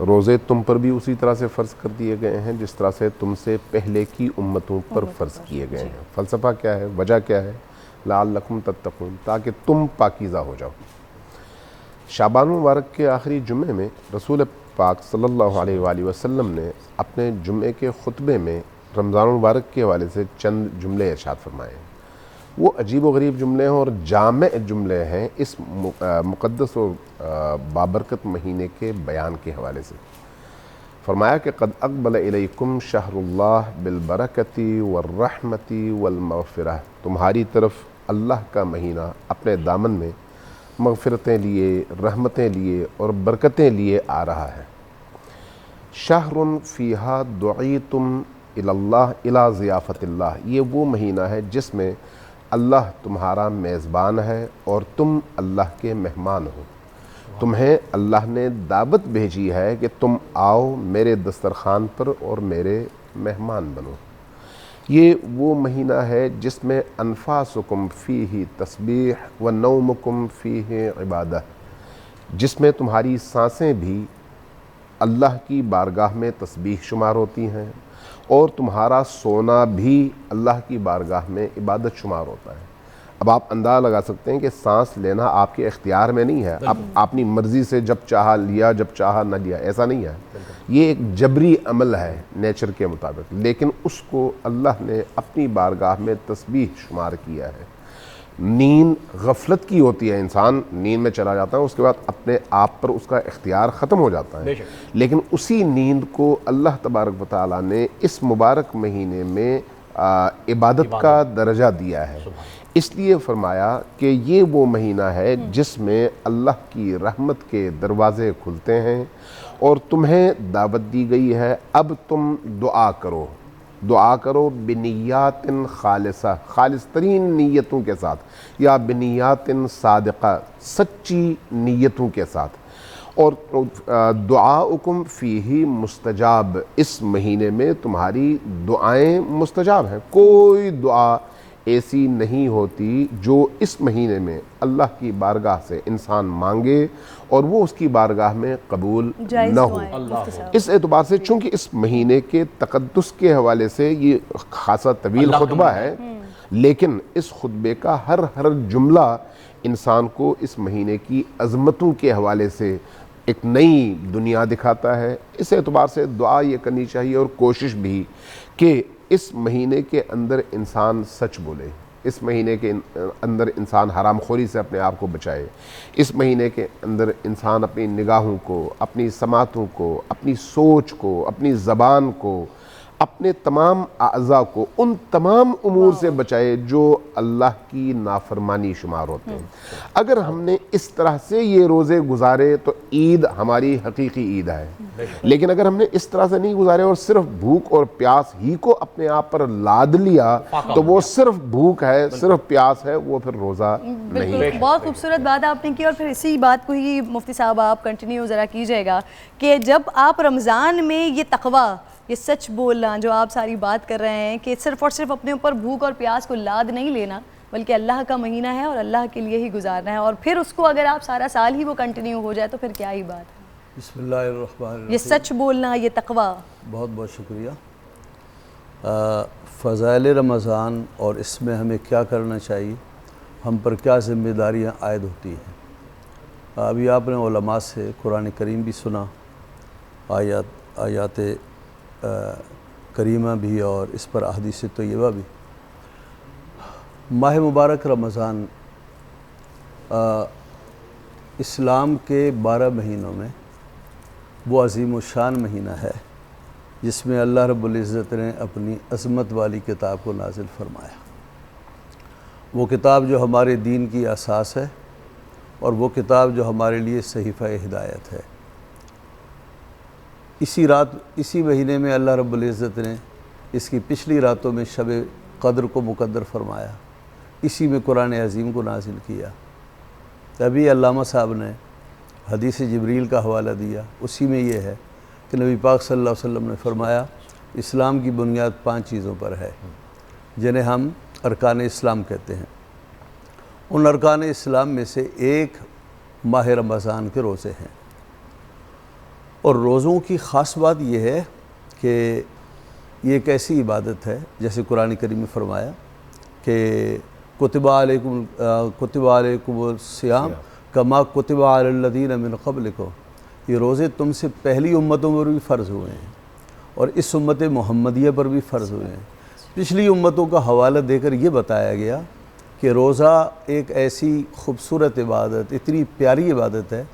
रोज़े तुम पर भी उसी तरह से फ़र्ज़ कर दिए गए हैं जिस तरह से तुमसे पहले की उम्मतों पर फ़र्ज़ किए गए हैं। फ़लसफ़ा क्या है, वजह क्या है? लअल्लकुम तत्तक़ून, ताकि तुम पाकीज़ा हो जाओ। शाबान मुबारक के आखिरी जुम्मे में रसूल पाक सल्लल्लाहु अलैहि वसल्लम ने अपने जुम्मे के खुतबे में रमज़ान मुबारक के हवाले से चंद जुमले इरशाद फरमाए। वो अजीब व गरीब जुमले हैं और जामे जुमले हैं इस मुक़द्दस और बाबरकत महीने के बयान के हवाले से। फरमाया कि क़द अक़बल इलैकुम शहरुल्लाह बिलबरकती वर्रहमती वल्मग़फ़िरह, तुम्हारी तरफ अल्लाह का महीना अपने दामन में मग़फ़िरतें लिए, रहमतें लिए और बरकतें लिए आ रहा है। शहरुन फ़ीहा दुईतुम इलल्लाह इला ज़ियाफ़तिल्लाह, ये वो महीना है जिसमें अल्लाह तुम्हारा मेज़बान है और तुम अल्लाह के मेहमान हो। तुम्हें अल्लाह ने दावत भेजी है कि तुम आओ मेरे दस्तरखान पर और मेरे मेहमान बनो। ये वो महीना है जिसमें अनफासुकुम फ़ीही तस्बीह व नौमुकुम फ़ीही इबादत, जिसमें तुम्हारी सांसें भी अल्लाह की बारगाह में तस्बीह शुमार होती हैं और तुम्हारा सोना भी अल्लाह की बारगाह में इबादत शुमार होता है। अब आप अंदाज़ा लगा सकते हैं कि सांस लेना आपके इख्तियार में नहीं है, आप अपनी मर्ज़ी से जब चाहा लिया, जब चाहा न लिया, ऐसा नहीं है। ये एक जबरी अमल है नेचर के मुताबिक, लेकिन उसको अल्लाह ने अपनी बारगाह में तस्बीह शुमार किया है। नींद गफलत की होती है, इंसान नींद में चला जाता है, उसके बाद अपने आप पर उसका इख्तियार ख़त्म हो जाता है, लेकिन उसी नींद को अल्लाह तबारक व तआला ने इस मुबारक महीने में इबादत का दर्जा दिया है। इसलिए फरमाया कि ये वो महीना है जिसमें अल्लाह की रहमत के दरवाज़े खुलते हैं और तुम्हें दावत दी गई है अब तुम दुआ करो, दुआ करो बिनियातिन खालिसा, खालिस तरीन नीयतों के साथ, या बिनियातिन सादिक़ा, सच्ची नीयतों के साथ। और दुआउकुम फ़ीही मुस्तजाब, इस महीने में तुम्हारी दुआएं मुस्तजाब हैं। कोई दुआ ऐसी नहीं होती जो इस महीने में अल्लाह की बारगाह से इंसान मांगे और वो उसकी बारगाह में कबूल न हो। इस एतबार से चूँकि इस महीने के तक़द्दुस के हवाले से ये खासा तवील खुतबा है, लेकिन इस खुतबे का हर जुमला इंसान को इस महीने की अज़मतों के हवाले से एक नई दुनिया दिखाता है। इस एतबार से दुआ ये करनी चाहिए और कोशिश भी कि इस महीने के अंदर इंसान सच बोले, इस महीने के अंदर इंसान हरामखोरी से अपने आप को बचाए, इस महीने के अंदर इंसान अपनी निगाहों को, अपनी समातों को, अपनी सोच को, अपनी ज़बान को, अपने तमाम आज़ा को उन तमाम उमूर से बचाए जो अल्लाह की नाफरमानी शुमार होते हैं। अगर हमने इस तरह से ये रोज़े गुजारे तो ईद हमारी हकीकी ईद है, लेकिन अगर हमने इस तरह से नहीं गुजारे और सिर्फ भूख और प्यास ही को अपने आप पर लाद लिया तो वो सिर्फ भूख है, सिर्फ प्यास है, वो फिर रोज़ा नहीं।
बहुत खूबसूरत बात आपने की और फिर इसी बात को ही मुफ्ती साहब आप कंटिन्यू ज़रा कीजिएगा कि जब आप रमज़ान में ये तक़वा, ये सच बोलना जो आप सारी बात कर रहे हैं कि सिर्फ़ और सिर्फ अपने ऊपर भूख और प्यास को लाद नहीं लेना, बल्कि अल्लाह का महीना है और अल्लाह के लिए ही गुजारना है, और फिर उसको अगर आप सारा साल ही वो कंटिन्यू हो जाए तो फिर क्या ही बात है।
बिस्मिल्लाहिर्रहमानिर्रहीम,
ये सच बोलना, ये तक़वा।
बहुत बहुत शुक्रिया। फ़ज़ाइल रमज़ान और इसमें हमें क्या करना चाहिए, हम पर क्या ज़िम्मेदारियाँ आयद होती हैं। अभी आपने उलमा से कुरान करीम भी सुना, आयात करीमा भी, और इस पर अहदीस तय्यबा भी। माह मुबारक रमज़ान इस्लाम के 12 महीनों में वो अज़ीम शान महीना है जिसमें अल्लाह रब्बुल इज़्ज़त ने अपनी अज़मत वाली किताब को नाजिल फरमाया। वो किताब जो हमारे दीन की असास है और वो किताब जो हमारे लिए सहीफ़ा हिदायत है। इसी महीने में अल्लाह रब्बुल इज़्ज़त ने इसकी पिछली रातों में शब क़द्र को मुक़द्दर फरमाया, इसी में कुरान अज़ीम को नाजिल किया। तभी अल्लामा साहब ने हदीस जिब्रील का हवाला दिया, उसी में ये है कि नबी पाक सल्लल्लाहु अलैहि वसल्लम ने फरमाया इस्लाम की बुनियाद 5 चीज़ों पर है जिन्हें हम अरकान इस्लाम कहते हैं। उन अरकान इस्लाम में से एक माह रमज़ान के रोज़े हैं। और रोज़ों की ख़ास बात यह है कि ये एक ऐसी इबादत है जैसे कुरान करीम में फरमाया कि कुतिबा अलैकुम सियाम कमा कुतिबा अलल्लज़ीना मिन क़ब्लिकुम, ये रोज़े तुमसे पहली उम्मतों पर भी फ़र्ज़ हुए हैं और इस उम्मत मुहम्मदिया पर भी फ़र्ज़ हुए हैं। पिछली उम्मतों का हवाला देकर ये बताया गया कि रोज़ा एक ऐसी खूबसूरत इबादत, इतनी प्यारी इबादत है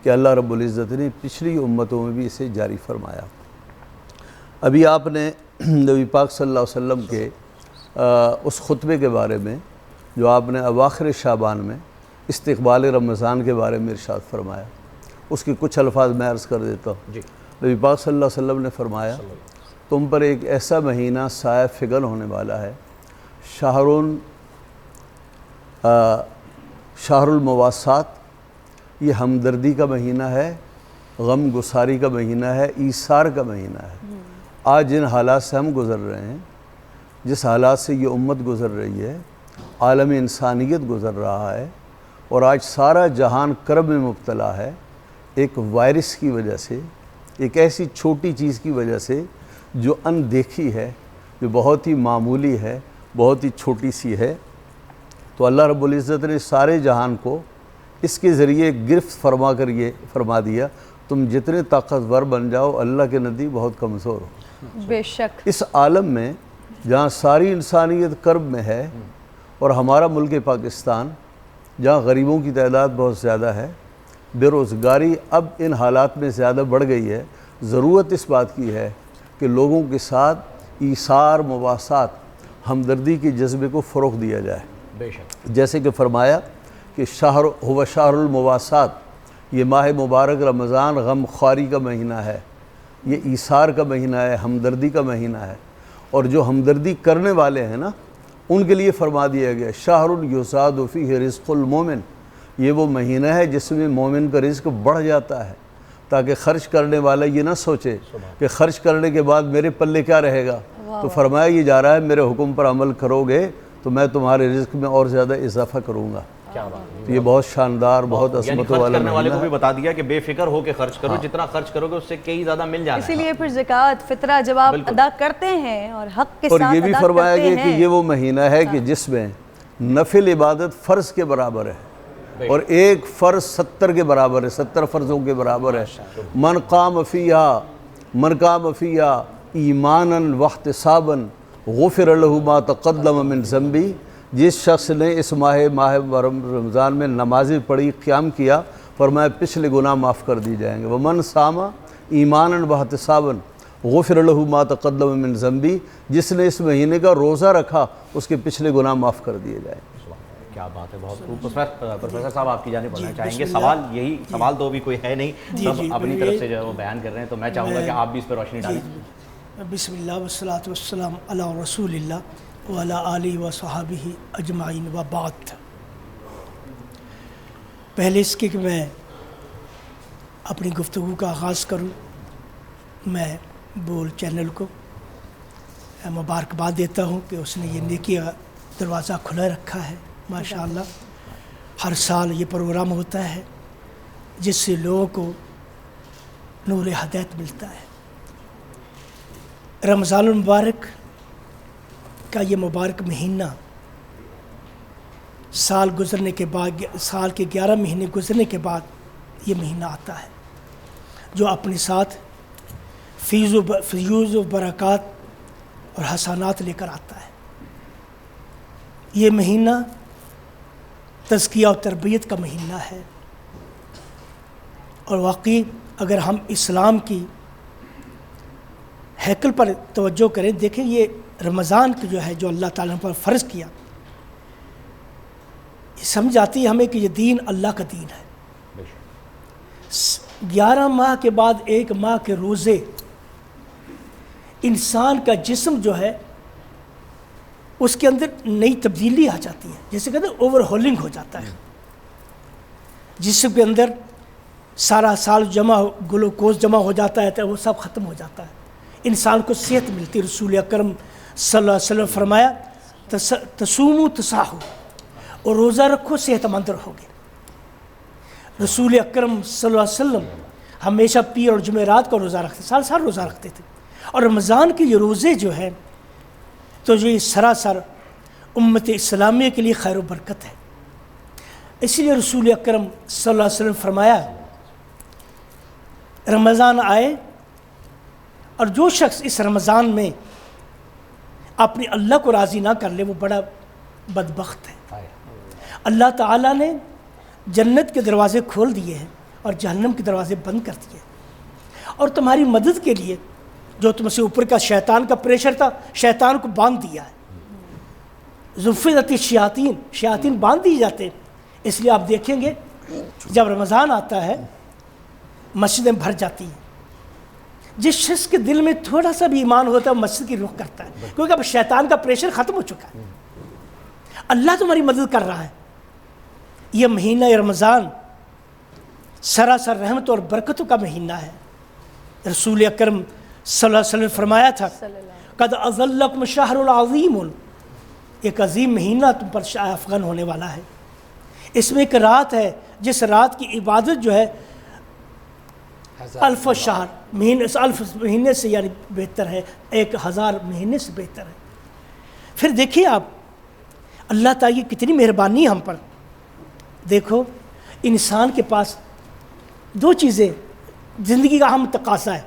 कि अल्लाह रब्बुल इज़्ज़त ने पिछली उम्मतों में भी इसे जारी फरमाया। अभी आपने नबी पाक सल्लल्लाहु अलैहि वसल्लम के उस खुतबे के बारे में जो आपने अवाखिर शाबान में इस्तक़बाल रमज़ान के बारे में इरशाद फरमाया, उसके कुछ अल्फाज मैं अर्ज़ कर देता हूँ। नबी पाक सल्लल्लाहु अलैहि वसल्लम ने फरमाया, तुम पर एक ऐसा महीना साया फिगल होने वाला है, शाहरुल मवासात, ये हमदर्दी का महीना है, गम गुसारी का महीना है, ईसार का महीना है। आज जिन हालात से हम गुज़र रहे हैं, जिस हालात से ये उम्मत गुज़र रही है, आलम इंसानियत गुज़र रहा है और आज सारा जहान कर्ब में मुब्तला है, एक वायरस की वजह से, एक ऐसी छोटी चीज़ की वजह से जो अनदेखी है, जो बहुत ही मामूली है, बहुत ही छोटी सी है। तो अल्लाह रब्बुल इज़्ज़त ने सारे जहान को इसके ज़रिए गिरफ्त फरमा कर ये फरमा दिया, तुम जितने ताकतवर बन जाओ अल्लाह के नज़दीक बहुत कमज़ोर हो।
बेशक
इस आलम में जहाँ सारी इंसानियत कर्ब में है और हमारा मुल्क पाकिस्तान जहाँ गरीबों की तादाद बहुत ज़्यादा है, बेरोज़गारी अब इन हालात में ज़्यादा बढ़ गई है, ज़रूरत इस बात की है कि लोगों के साथ ईसार मवासात, हमदर्दी के जज्बे को फ़रोग़ दिया जाए।
बेशक
जैसे कि फरमाया कि शाहरुल मवासात, ये माह मुबारक रमज़ान गम ख्वारी का महीना है, ये ईसार का महीना है, हमदर्दी का महीना है। और जो हमदर्दी करने वाले हैं ना, उनके लिए फरमा दिया गया शाहरुल युसादु फ़ीहि रिज़्क़ुल मोमिन, ये वो महीना है जिसमें मोमिन का रिज़्क़ बढ़ जाता है, ताकि ख़र्च करने वाला ये ना सोचे कि ख़र्च करने के बाद मेरे पल्ले क्या रहेगा। तो फरमाया ये जा रहा है, मेरे हुक्म पर अमल करोगे तो मैं तुम्हारे रिज़्क़ में और ज़्यादा इजाफ़ा करूँगा। तो ये बहुत शानदार, बहुत अज़मत वाला
करने वाले को भी बता दिया कि बेफिक्र होकर खर्च करो, जितना खर्च करोगे उससे कई ज़्यादा मिल जाएगा।
इसीलिए फिर ज़कात फितरा जब आप अदा करते हैं और हक के साथ
और ये भी फरमाया गया कि ये वो महीना है कि जिसमें नफिल इबादत फ़र्ज़ के बराबर है और एक फ़र्ज़ 70 के बराबर है, 70 फ़र्ज़ों के बराबर है। मन काम फ़ीहा ईमानन वहतिसाबन गुफ़िर लहू मा तक़द्दम मिन ज़ंबी, जिस शख्स ने इस माह रमज़ान में नमाज़ें पढ़ी, क़याम किया, फरमाया पिछले गुनाह माफ़ कर दिए जाएंगे। वमन सामा ईमानन वहतिसाबन गुफ़िर लहू मा तक़द्दम मिन ज़ंबी, जिसने इस महीने का रोज़ा रखा उसके पिछले गुनाह माफ़ कर दिए जाएंगे।
क्या बात है, बहुत खूब। प्रोफेसर साहब आपकी जानिब बढ़ना चाहेंगे। सवाल यही, सवाल तो अभी कोई है नहीं, सब अपनी तरफ से जो है वो बयान कर रहे हैं, तो मैं चाहूँगा कि आप भी इस पर रोशनी डालें।
बिस्मिल्लाह वस्सलातु वस्सलाम अला रसूलिल्लाह व अला आलिहि व सहाबिही अजमाइन व बाद। पहले इसके कि मैं अपनी गुफ्तगू का आगाज़ करूं, मैं बोल चैनल को मुबारकबाद देता हूं कि उसने ये नेकी का दरवाज़ा खुला रखा है। माशाअल्लाह हर साल ये प्रोग्राम होता है जिससे लोगों को नूर हदायत मिलता है। रमज़ानुल मुबारक का ये मुबारक महीना साल गुज़रने के बाद, साल के 11 महीने गुज़रने के बाद ये महीना आता है जो अपने साथ फ़यूज़ व बरक़ात और हसनात लेकर आता है। ये महीना तज़किया और तरबियत का महीना है और वाकई अगर हम इस्लाम की हैकल पर तवज्जो करें, देखें ये रमज़ान का जो है जो अल्लाह ताला ने पर फ़र्ज़ किया, ये समझ आती है हमें कि ये दीन अल्लाह का दीन है। 11 माह के बाद 1 माह के रोज़े इंसान का जिस्म जो है उसके अंदर नई तब्दीली आ जाती है, जैसे कहते हैं ओवरहोलिंग हो जाता है। जिस्म के अंदर सारा साल ग्लूकोज जमा हो जाता है तो वो सब ख़त्म हो जाता है, इंसान को सेहत मिलती है। रसूल अकरम सल्लल्लाहु अलैहि वसल्लम फरमाया तसूमु तसाहु, और रोज़ा रखो सेहतमंद रहोगे। रसूल अकरम सल्लल्लाहु अलैहि वसल्लम हमेशा पीर और जुमेरात को रोज़ा रखते, साल साल रोज़ा रखते थे। और रमज़ान के ये रोज़े जो है तो ये सरासर उम्मत इस्लामिया के लिए खैर व बरकत है। इसलिए रसूल अकरम सल्लल्लाहु अलैहि वसल्लम फरमाया, रमज़ान आए और जो शख्स इस रमज़ान में अपने अल्लाह को राज़ी ना कर ले वो बड़ा बदबख्त है। अल्लाह ताला ने जन्नत के दरवाज़े खोल दिए हैं और जहन्नम के दरवाज़े बंद कर दिए। और तुम्हारी मदद के लिए जो तुमसे ऊपर का शैतान का प्रेशर था, शैतान को बांध दिया है। ज़ुफ़िलत शयातीन, शयातीन बांध दिए जाते हैं। इसलिए आप देखेंगे जब रमज़ान आता है मस्जिदें भर जाती हैं। जिस शख्स के दिल में थोड़ा सा भी ईमान होता है वो मस्जिद की रुख करता है, क्योंकि अब शैतान का प्रेशर ख़त्म हो चुका है। अल्लाह तुम्हारी मदद कर रहा है। यह महीना रमज़ान सरासर रहमत और बरकतों का महीना है। रसूल अकरम सल्लल्लाहु अलैहि वसल्लम फरमाया था, कद अज़ल्लकुम शहरुल अज़ीमुन, एक अजीम महीना तुम पर अफ़ग़न होने वाला है। इसमें एक रात है जिस रात की इबादत जो है अल्फ़ शहर महीने, अल्फ़ महीने से यानी बेहतर है, 1000 महीने से बेहतर है। फिर देखिए आप अल्लाह ताला की कितनी मेहरबानी हम पर। देखो इंसान के पास दो चीज़ें ज़िंदगी का अहम तकाज़ा है,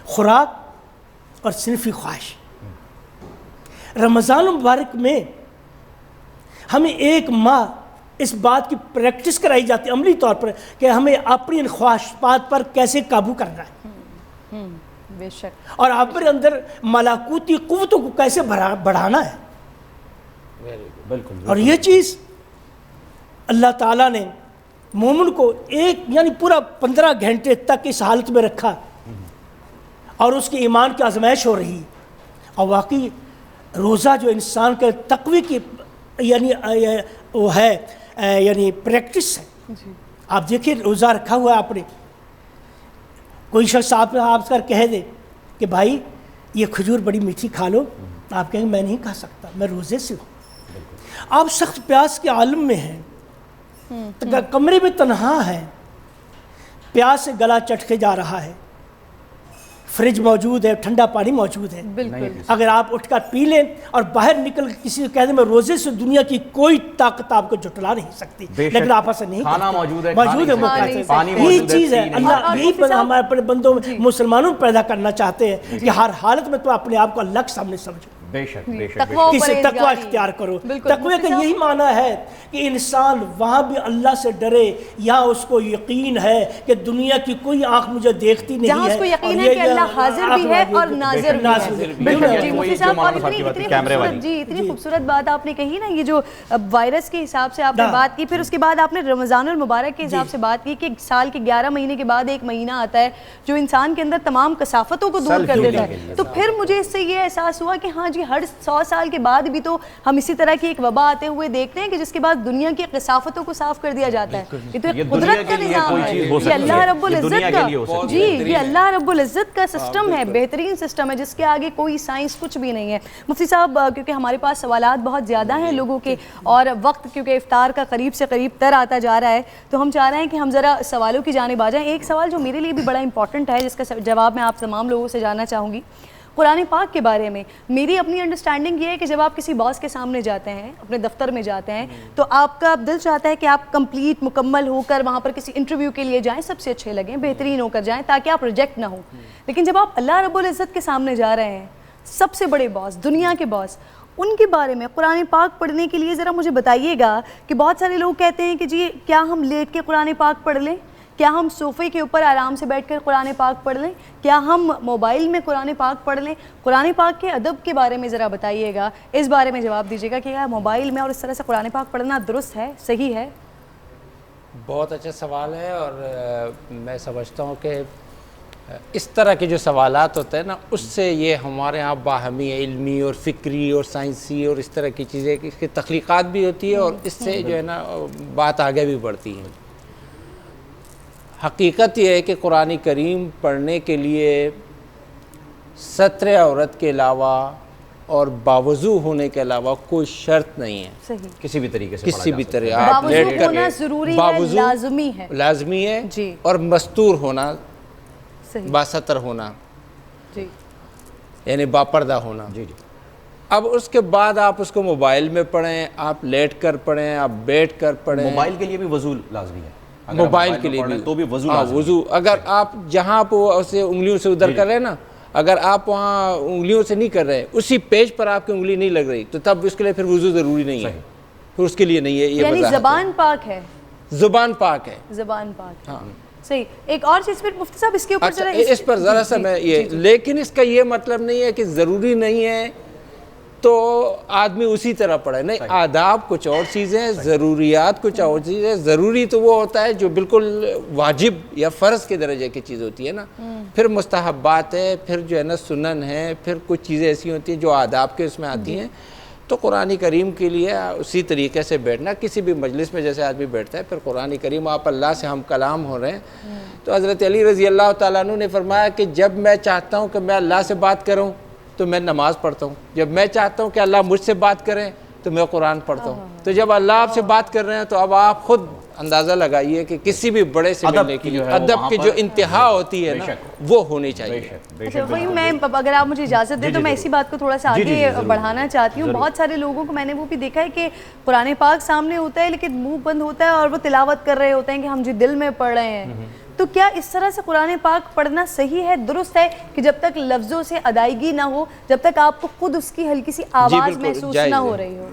खुराक और सिनफ़ी ख्वाहिश। रमज़ान मुबारक में हमें एक माह इस बात की प्रैक्टिस कराई जाती है अमली तौर पर कि हमें अपनी ख्वाहिशात पर कैसे काबू करना है,
बेशक, और
अपने अंदर मलाकूती क़ुव्वतों को कैसे बढ़ाना है।
बिल्कुल।
और ये चीज़ अल्लाह ताला ने मोमिन को एक यानी पूरा 15 घंटे तक इस हालत में रखा और उसके ईमान की आजमाइश हो रही। और वाकई रोज़ा जो इंसान के तक़वी की यानी वो है यानी प्रैक्टिस है। आप देखिए रोज़ा रखा हुआ है आपने, कोई शख्स आपका कह दे कि भाई ये खजूर बड़ी मीठी खा लो, आप कहेंगे मैं नहीं खा सकता, मैं रोज़े से हूँ। आप सख्त प्यास के आलम में हैं, तो कमरे में तन्हा है, प्यास से गला चटके जा रहा है, फ्रिज मौजूद है, ठंडा पानी मौजूद है, अगर आप उठकर पी लें और बाहर निकल किसी को कह दें मैं रोजे से, दुनिया की कोई ताकत आपको जुटला नहीं सकती। लेकिन आप ऐसा नहीं,
खाना मौजूद है,
यही चीज़ है। अल्लाह यही हमारे अपने बंदों मुसलमानों में पैदा करना चाहते हैं कि हर हालत में तो अपने आप को अल्लाह के सामने समझो,
बेशक
किसी तकवा इख्तियार करो। तकवे का यही माना है कि इंसान वहाँ भी अल्लाह से डरे या उसको यकीन है कि दुनिया की कोई आंख मुझे देखती नहीं है,
उसको यकीन है कि अल्लाह हाजिर भी है और नाजिर भी है। जी मुफ्ती साहब, और इतनी खूबसूरत बात आपने कही ना, ये जो वायरस के हिसाब से आपने बात की, फिर उसके बाद आपने रमज़ानुल मुबारक के हिसाब से बात की कि साल के 11 महीने के बाद एक महीना आता है जो इंसान के अंदर तमाम कसाफतों को दूर कर देता है। तो फिर मुझे इससे ये एहसास हुआ कि हाँ जी, हर 100 साल के बाद भी तो हम इसी तरह की एक वबा आते हुए देखते हैं कि जिसके बाद दुनिया की कसाफतों को साफ कर दिया जाता है। ये तो एक कुदरत का निज़ाम है, ये अल्लाह रब्बुल इज़्ज़त का, जी ये अल्लाह रब्बुल इज़्ज़त का सिस्टम है, बेहतरीन सिस्टम है जिसके आगे कोई साइंस कुछ भी नहीं है। मुफ्ती साहब, क्योंकि हमारे पास सवालात बहुत ज़्यादा हैं लोगों के और वक्त क्योंकि इफ्तार का करीब से करीब तर आता जा रहा है, तो हम चाह रहे हैं कि हम ज़रा सवालों की जानिब आ जाएँ। एक सवाल जो मेरे लिए भी बड़ा इंपॉर्टेंट है जिसका जवाब मैं आप तमाम लोगों से जानना चाहूँगी, कुरान पाक के बारे में। मेरी अपनी अंडरस्टैंडिंग ये है कि जब आप किसी बॉस के सामने जाते हैं, अपने दफ्तर में जाते हैं, तो आपका दिल चाहता है कि आप कंप्लीट मुकम्मल होकर वहाँ पर किसी इंटरव्यू के लिए जाएं, सबसे अच्छे लगें, बेहतरीन होकर जाएं ताकि आप रिजेक्ट ना हो। लेकिन जब आप अल्लाह रब्बुल इज़्ज़त के सामने जा रहे हैं, सबसे बड़े बॉस, दुनिया के बॉस, उनके बारे में कुरान पाक पढ़ने के लिए ज़रा मुझे बताइएगा कि बहुत सारे लोग कहते हैं कि जी क्या हम लेट के कुरान पाक पढ़ लें, क्या हम सोफ़े के ऊपर आराम से बैठकर कुरान पाक पढ़ लें, क्या हम मोबाइल में कुरान पाक पढ़ लें? कुरान पाक के अदब के बारे में ज़रा बताइएगा, इस बारे में जवाब दीजिएगा कि क्या मोबाइल में और इस तरह से कुरान पाक पढ़ना दुरुस्त है, सही है?
बहुत अच्छा सवाल है और मैं समझता हूँ कि इस तरह के जो सवालात होते हैं ना, उससे ये हमारे यहाँ बाहमी इल्मी और फ़िक्री और साइंसी और इस तरह की चीज़ें, इसकी तख्लीक़ात भी होती है और इससे जो है ना बात आगे भी बढ़ती है। हकीकत यह है कि कुरान करीम पढ़ने के लिए सत्र औरत के अलावा और बावजू होने के अलावा कोई शर्त नहीं है।
सही।
किसी भी तरीके से
किसी भी तरह आप
बावजू
लेट
होना
कर
जरूरी है, लाजमी है।
लाजमी है
जी।
और मस्तूर होना,
सही।
बासतर होना,
जी,
यानी बापर्दा होना।
जी जी।
अब उसके बाद आप उसको मोबाइल में पढ़ें, आप लेट कर पढ़ें, आप बैठ कर पढ़ें।
मोबाइल के लिए भी वजू लाजमी है,
मोबाइल के लिए भी
तो भी वजू
हाँ, वजू अगर आप जहाँ आप उसे उंगलियों से उधर कर रहे हैं ना, अगर आप वहाँ उंगलियों से नहीं कर रहे, उसी पेज पर आपकी उंगली नहीं लग रही, तो तब उसके लिए फिर वजू ज़रूरी नहीं है, फिर उसके लिए नहीं है। ये
यानी ज़बान पाक है,
ज़ुबान पाक है,
ज़बान पाक। हाँ सही। एक और चीज़ फिर मुफ्ती साहब इसके ऊपर
अच्छा, इस पर ज़रा सा मैं ये, लेकिन इसका ये मतलब नहीं है कि ज़रूरी नहीं है तो आदमी उसी तरह पढ़े, नहीं, आदाब कुछ और चीज़ें हैं, ज़रूरियात कुछ और चीज़ें। ज़रूरी तो वो होता है जो बिल्कुल वाजिब या फ़र्ज़ के दर्जे की चीज़ होती है ना, फिर मुस्तहब्बात है, फिर जो है ना सुनन है, फिर कुछ चीज़ें ऐसी होती हैं जो आदाब के उसमें आती हैं। तो कुरान करीम के लिए उसी तरीके से बैठना, किसी भी मजलिस में जैसे आदमी बैठता है, फिर कुरान करीम आप अल्लाह से हम कलाम हो रहे हैं, तो हज़रत अली रज़ी अल्लाह तआला अन्हु ने फरमाया कि जब मैं चाहता हूँ कि मैं अल्लाह से बात करूँ तो मैं नमाज़ पढ़ता हूँ, जब मैं चाहता हूँ कि अल्लाह मुझसे बात करें तो मैं कुरान पढ़ता हूँ। तो जब अल्लाह आपसे बात कर रहे हैं तो अब आप खुद अंदाज़ा लगाइए कि किसी भी बड़े से मिलने के लिए अदब की जो इंतहा होती है ना, वो होनी चाहिए।
अच्छा, वही मैं, अगर आप मुझे इजाज़त दें तो मैं इसी बात को थोड़ा सा आगे बढ़ाना चाहती हूँ। बहुत सारे लोगों को मैंने वो भी देखा है कि कुरान पाक सामने होता है लेकिन मुंह बंद होता है और वो तिलावत कर रहे होते हैं कि हम जी दिल में पढ़ रहे हैं। तो क्या इस तरह से कुरान पाक पढ़ना सही है, दुरुस्त है कि जब तक लफ्ज़ों से अदायगी ना हो, जब तक आपको खुद उसकी हल्की सी आवाज़ महसूस ना हो रही हो?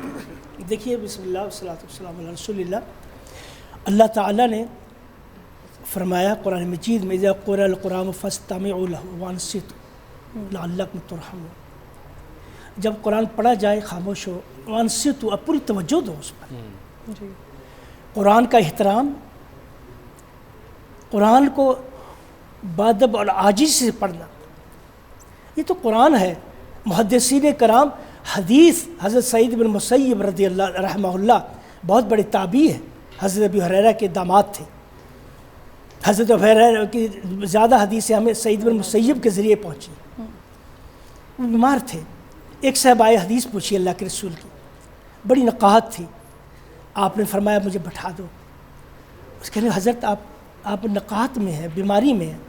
देखिए, बिस्मिल्लाह वस्सलातु वस्सलामु अला रसूलिल्लाह, अल्लाह ताला ने फरमाया कुरान मजीद में, इज़ा क़ुरिअल क़ुरआन फ़स्तमिऊ लहू वअनसितू लअल्लकुम तुरहमून। जब कुरान पढ़ा जाए खामोश हो, वअनसितू, अब पूरी तवज्जो दो उस पर। कुरान का एहतराम, कुरान को बादब और आजिज़ से पढ़ना, ये तो कुरान है। मुहद्दिसीन कराम हदीस हज़रत सईद बिन मुसय्यब रज़ी अल्लाह रहमहुल्लाह बहुत बड़े ताबी है, हज़रत अबू हुरैरा के दामाद थे। हज़रत अबू हुरैरा की ज़्यादा हदीसें हमें सईद बिन मुसय्यब के ज़रिए पहुँची। वो बीमार थे, एक साहब आए, हदीस पूछी अल्लाह के रसूल की, बड़ी नकाहत थी। आपने फरमाया मुझे बैठा दो। उसके लिए हज़रत आप नकाहत में हैं, बीमारी में हैं,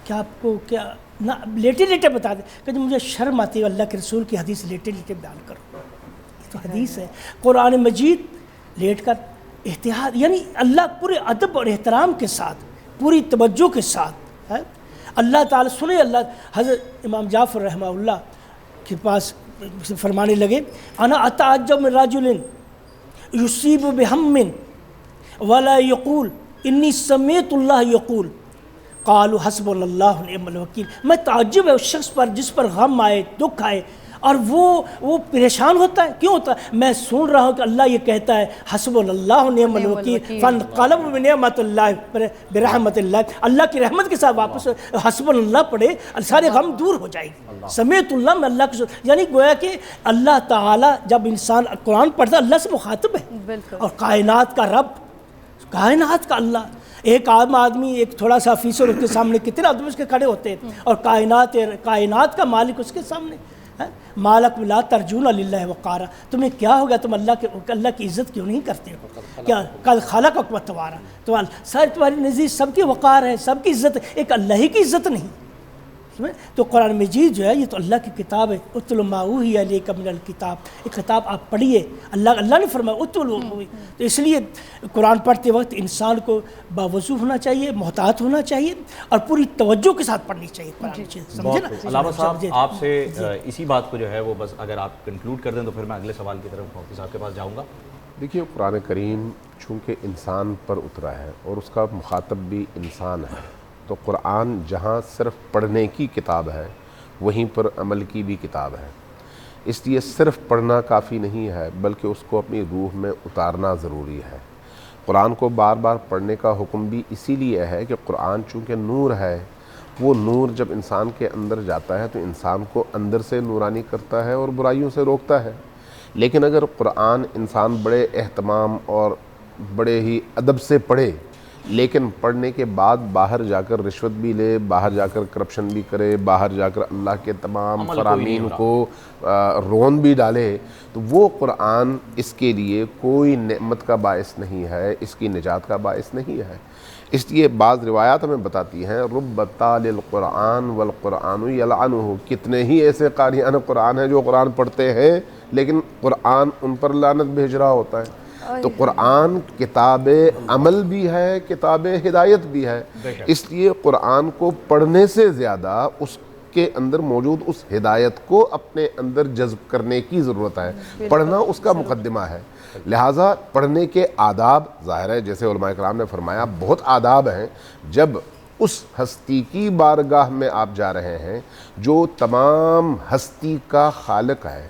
क्या आपको क्या ना लेटे लेटे बता दें? कहते मुझे शर्म आती है, अल्लाह के रसूल की हदीस लेटे लेटे बयान करो। ये तो हदीस है। कुरान मजीद लेट कर एहतियात, यानी अल्लाह पूरे अदब और एहतराम के साथ, पूरी तवज्जो के साथ है अल्लाह ताला सुने। अल्लाह हज़रत इमाम जाफ़र रहमहुल्लाह के पास फरमाने लगे, अना अतअज्जब मिन रजुलिन युसीबु बिहम्मिन वला यक़ूल इन्नी समीअतुल्लाह यक़ूल क़ालू हस्बुनल्लाहु व निअमल वकील। मैं ताज्जुब है उस शख्स पर जिस पर गम आए, दुख आए, और वो परेशान होता है। क्यों होता है? मैं सुन रहा हूँ कि अल्लाह ये कहता है हस्बुनल्लाहु व निअमल वकील, फ़नक़लबू बिनिअमतिल्लाहि बिरहमतिल्लाह, अल्लाह की रहमत के साथ वापस हस्बुनल्लाह पढ़े, सारे गम दूर हो जाएंगे। समीअतुल्लाह में अल्लाह के, यानी गोया कि अल्लाह ताला जब इंसान कुरान पढ़ता है अल्लाह से मुखातिब है, और कायनात का रब, कायनात का अल्लाह। एक आम आदमी, एक थोड़ा सा ऑफिसर, उसके सामने कितने आदमी उसके खड़े होते हैं, और कायनात का मालिक उसके सामने है। मालक ला तर्जून लिल्लाहि वक़ारा, तुम्हें क्या हो गया, तुम अल्लाह की इज़्ज़त क्यों नहीं करते हो? क्या कल खलक़क व तवारा, तो सारी तुम्हारी नज़ीर सबकी वक़ार है, सबकी इज़्ज़त, एक अल्लाह ही की इज़्ज़त नहीं। तो कुरान मजीद जो है ये तो अल्लाह की किताब है। उतलु मा ऊहिया इलैका मिनल किताब, एक किताब आप पढ़िए, अल्लाह ने फरमाया उतलु। तो इसलिए कुरान पढ़ते वक्त इंसान को बावजू होना चाहिए, मोहतात होना चाहिए, और पूरी तवज्जो के साथ पढ़नी चाहिए कुरान। समझे ना
अल्लामा साहब, आपसे इसी बात को जो है वो बस अगर आप कंक्लूड कर दें तो फिर मैं अगले सवाल की तरफ मुफ्ती साहब के पास जाऊँगा।
देखिए, कुरान करीम चूँकि इंसान पर उतरा है और उसका मुखातब भी इंसान है, तो कुरान जहाँ सिर्फ़ पढ़ने की किताब है वहीं पर अमल की भी किताब है। इसलिए सिर्फ़ पढ़ना काफ़ी नहीं है, बल्कि उसको अपनी रूह में उतारना ज़रूरी है। कुरान को बार बार पढ़ने का हुक्म भी इसीलिए है कि कुरान चूँकि नूर है, वो नूर जब इंसान के अंदर जाता है तो इंसान को अंदर से नूरानी करता है और बुराइयों से रोकता है। लेकिन अगर कुरान इंसान बड़े एहतमाम और बड़े ही अदब से पढ़े लेकिन पढ़ने के बाद बाहर जाकर रिश्वत भी ले, बाहर जाकर करप्शन भी करे, बाहर जाकर अल्लाह के तमाम फरामीन को रोन भी डाले, तो वो कुरान इसके लिए कोई नेमत का बायस नहीं है, इसकी निजात का बायस नहीं है। इसलिए बाज़ रिवायात हमें बताती हैं रुब्ब तालिल कुरान वल कुरान यलअनुहु, कितने ही ऐसे कारियान कुरान हैं जो कुरान पढ़ते हैं लेकिन कुरान उन पर लानत भेज रहा होता है। तो कुरान किताब अमल भी है, किताब हिदायत भी है, इसलिए कुरान को पढ़ने से ज़्यादा उसके अंदर मौजूद उस हिदायत को अपने अंदर जज्ब करने की ज़रूरत है। पढ़ना उसका मुकद्दमा है। लिहाजा पढ़ने के आदाब ज़ाहिर है, जैसे उलमा इकराम ने फरमाया, बहुत आदाब हैं। जब उस हस्ती की बारगाह में आप जा रहे हैं जो तमाम हस्ती का खालिक है,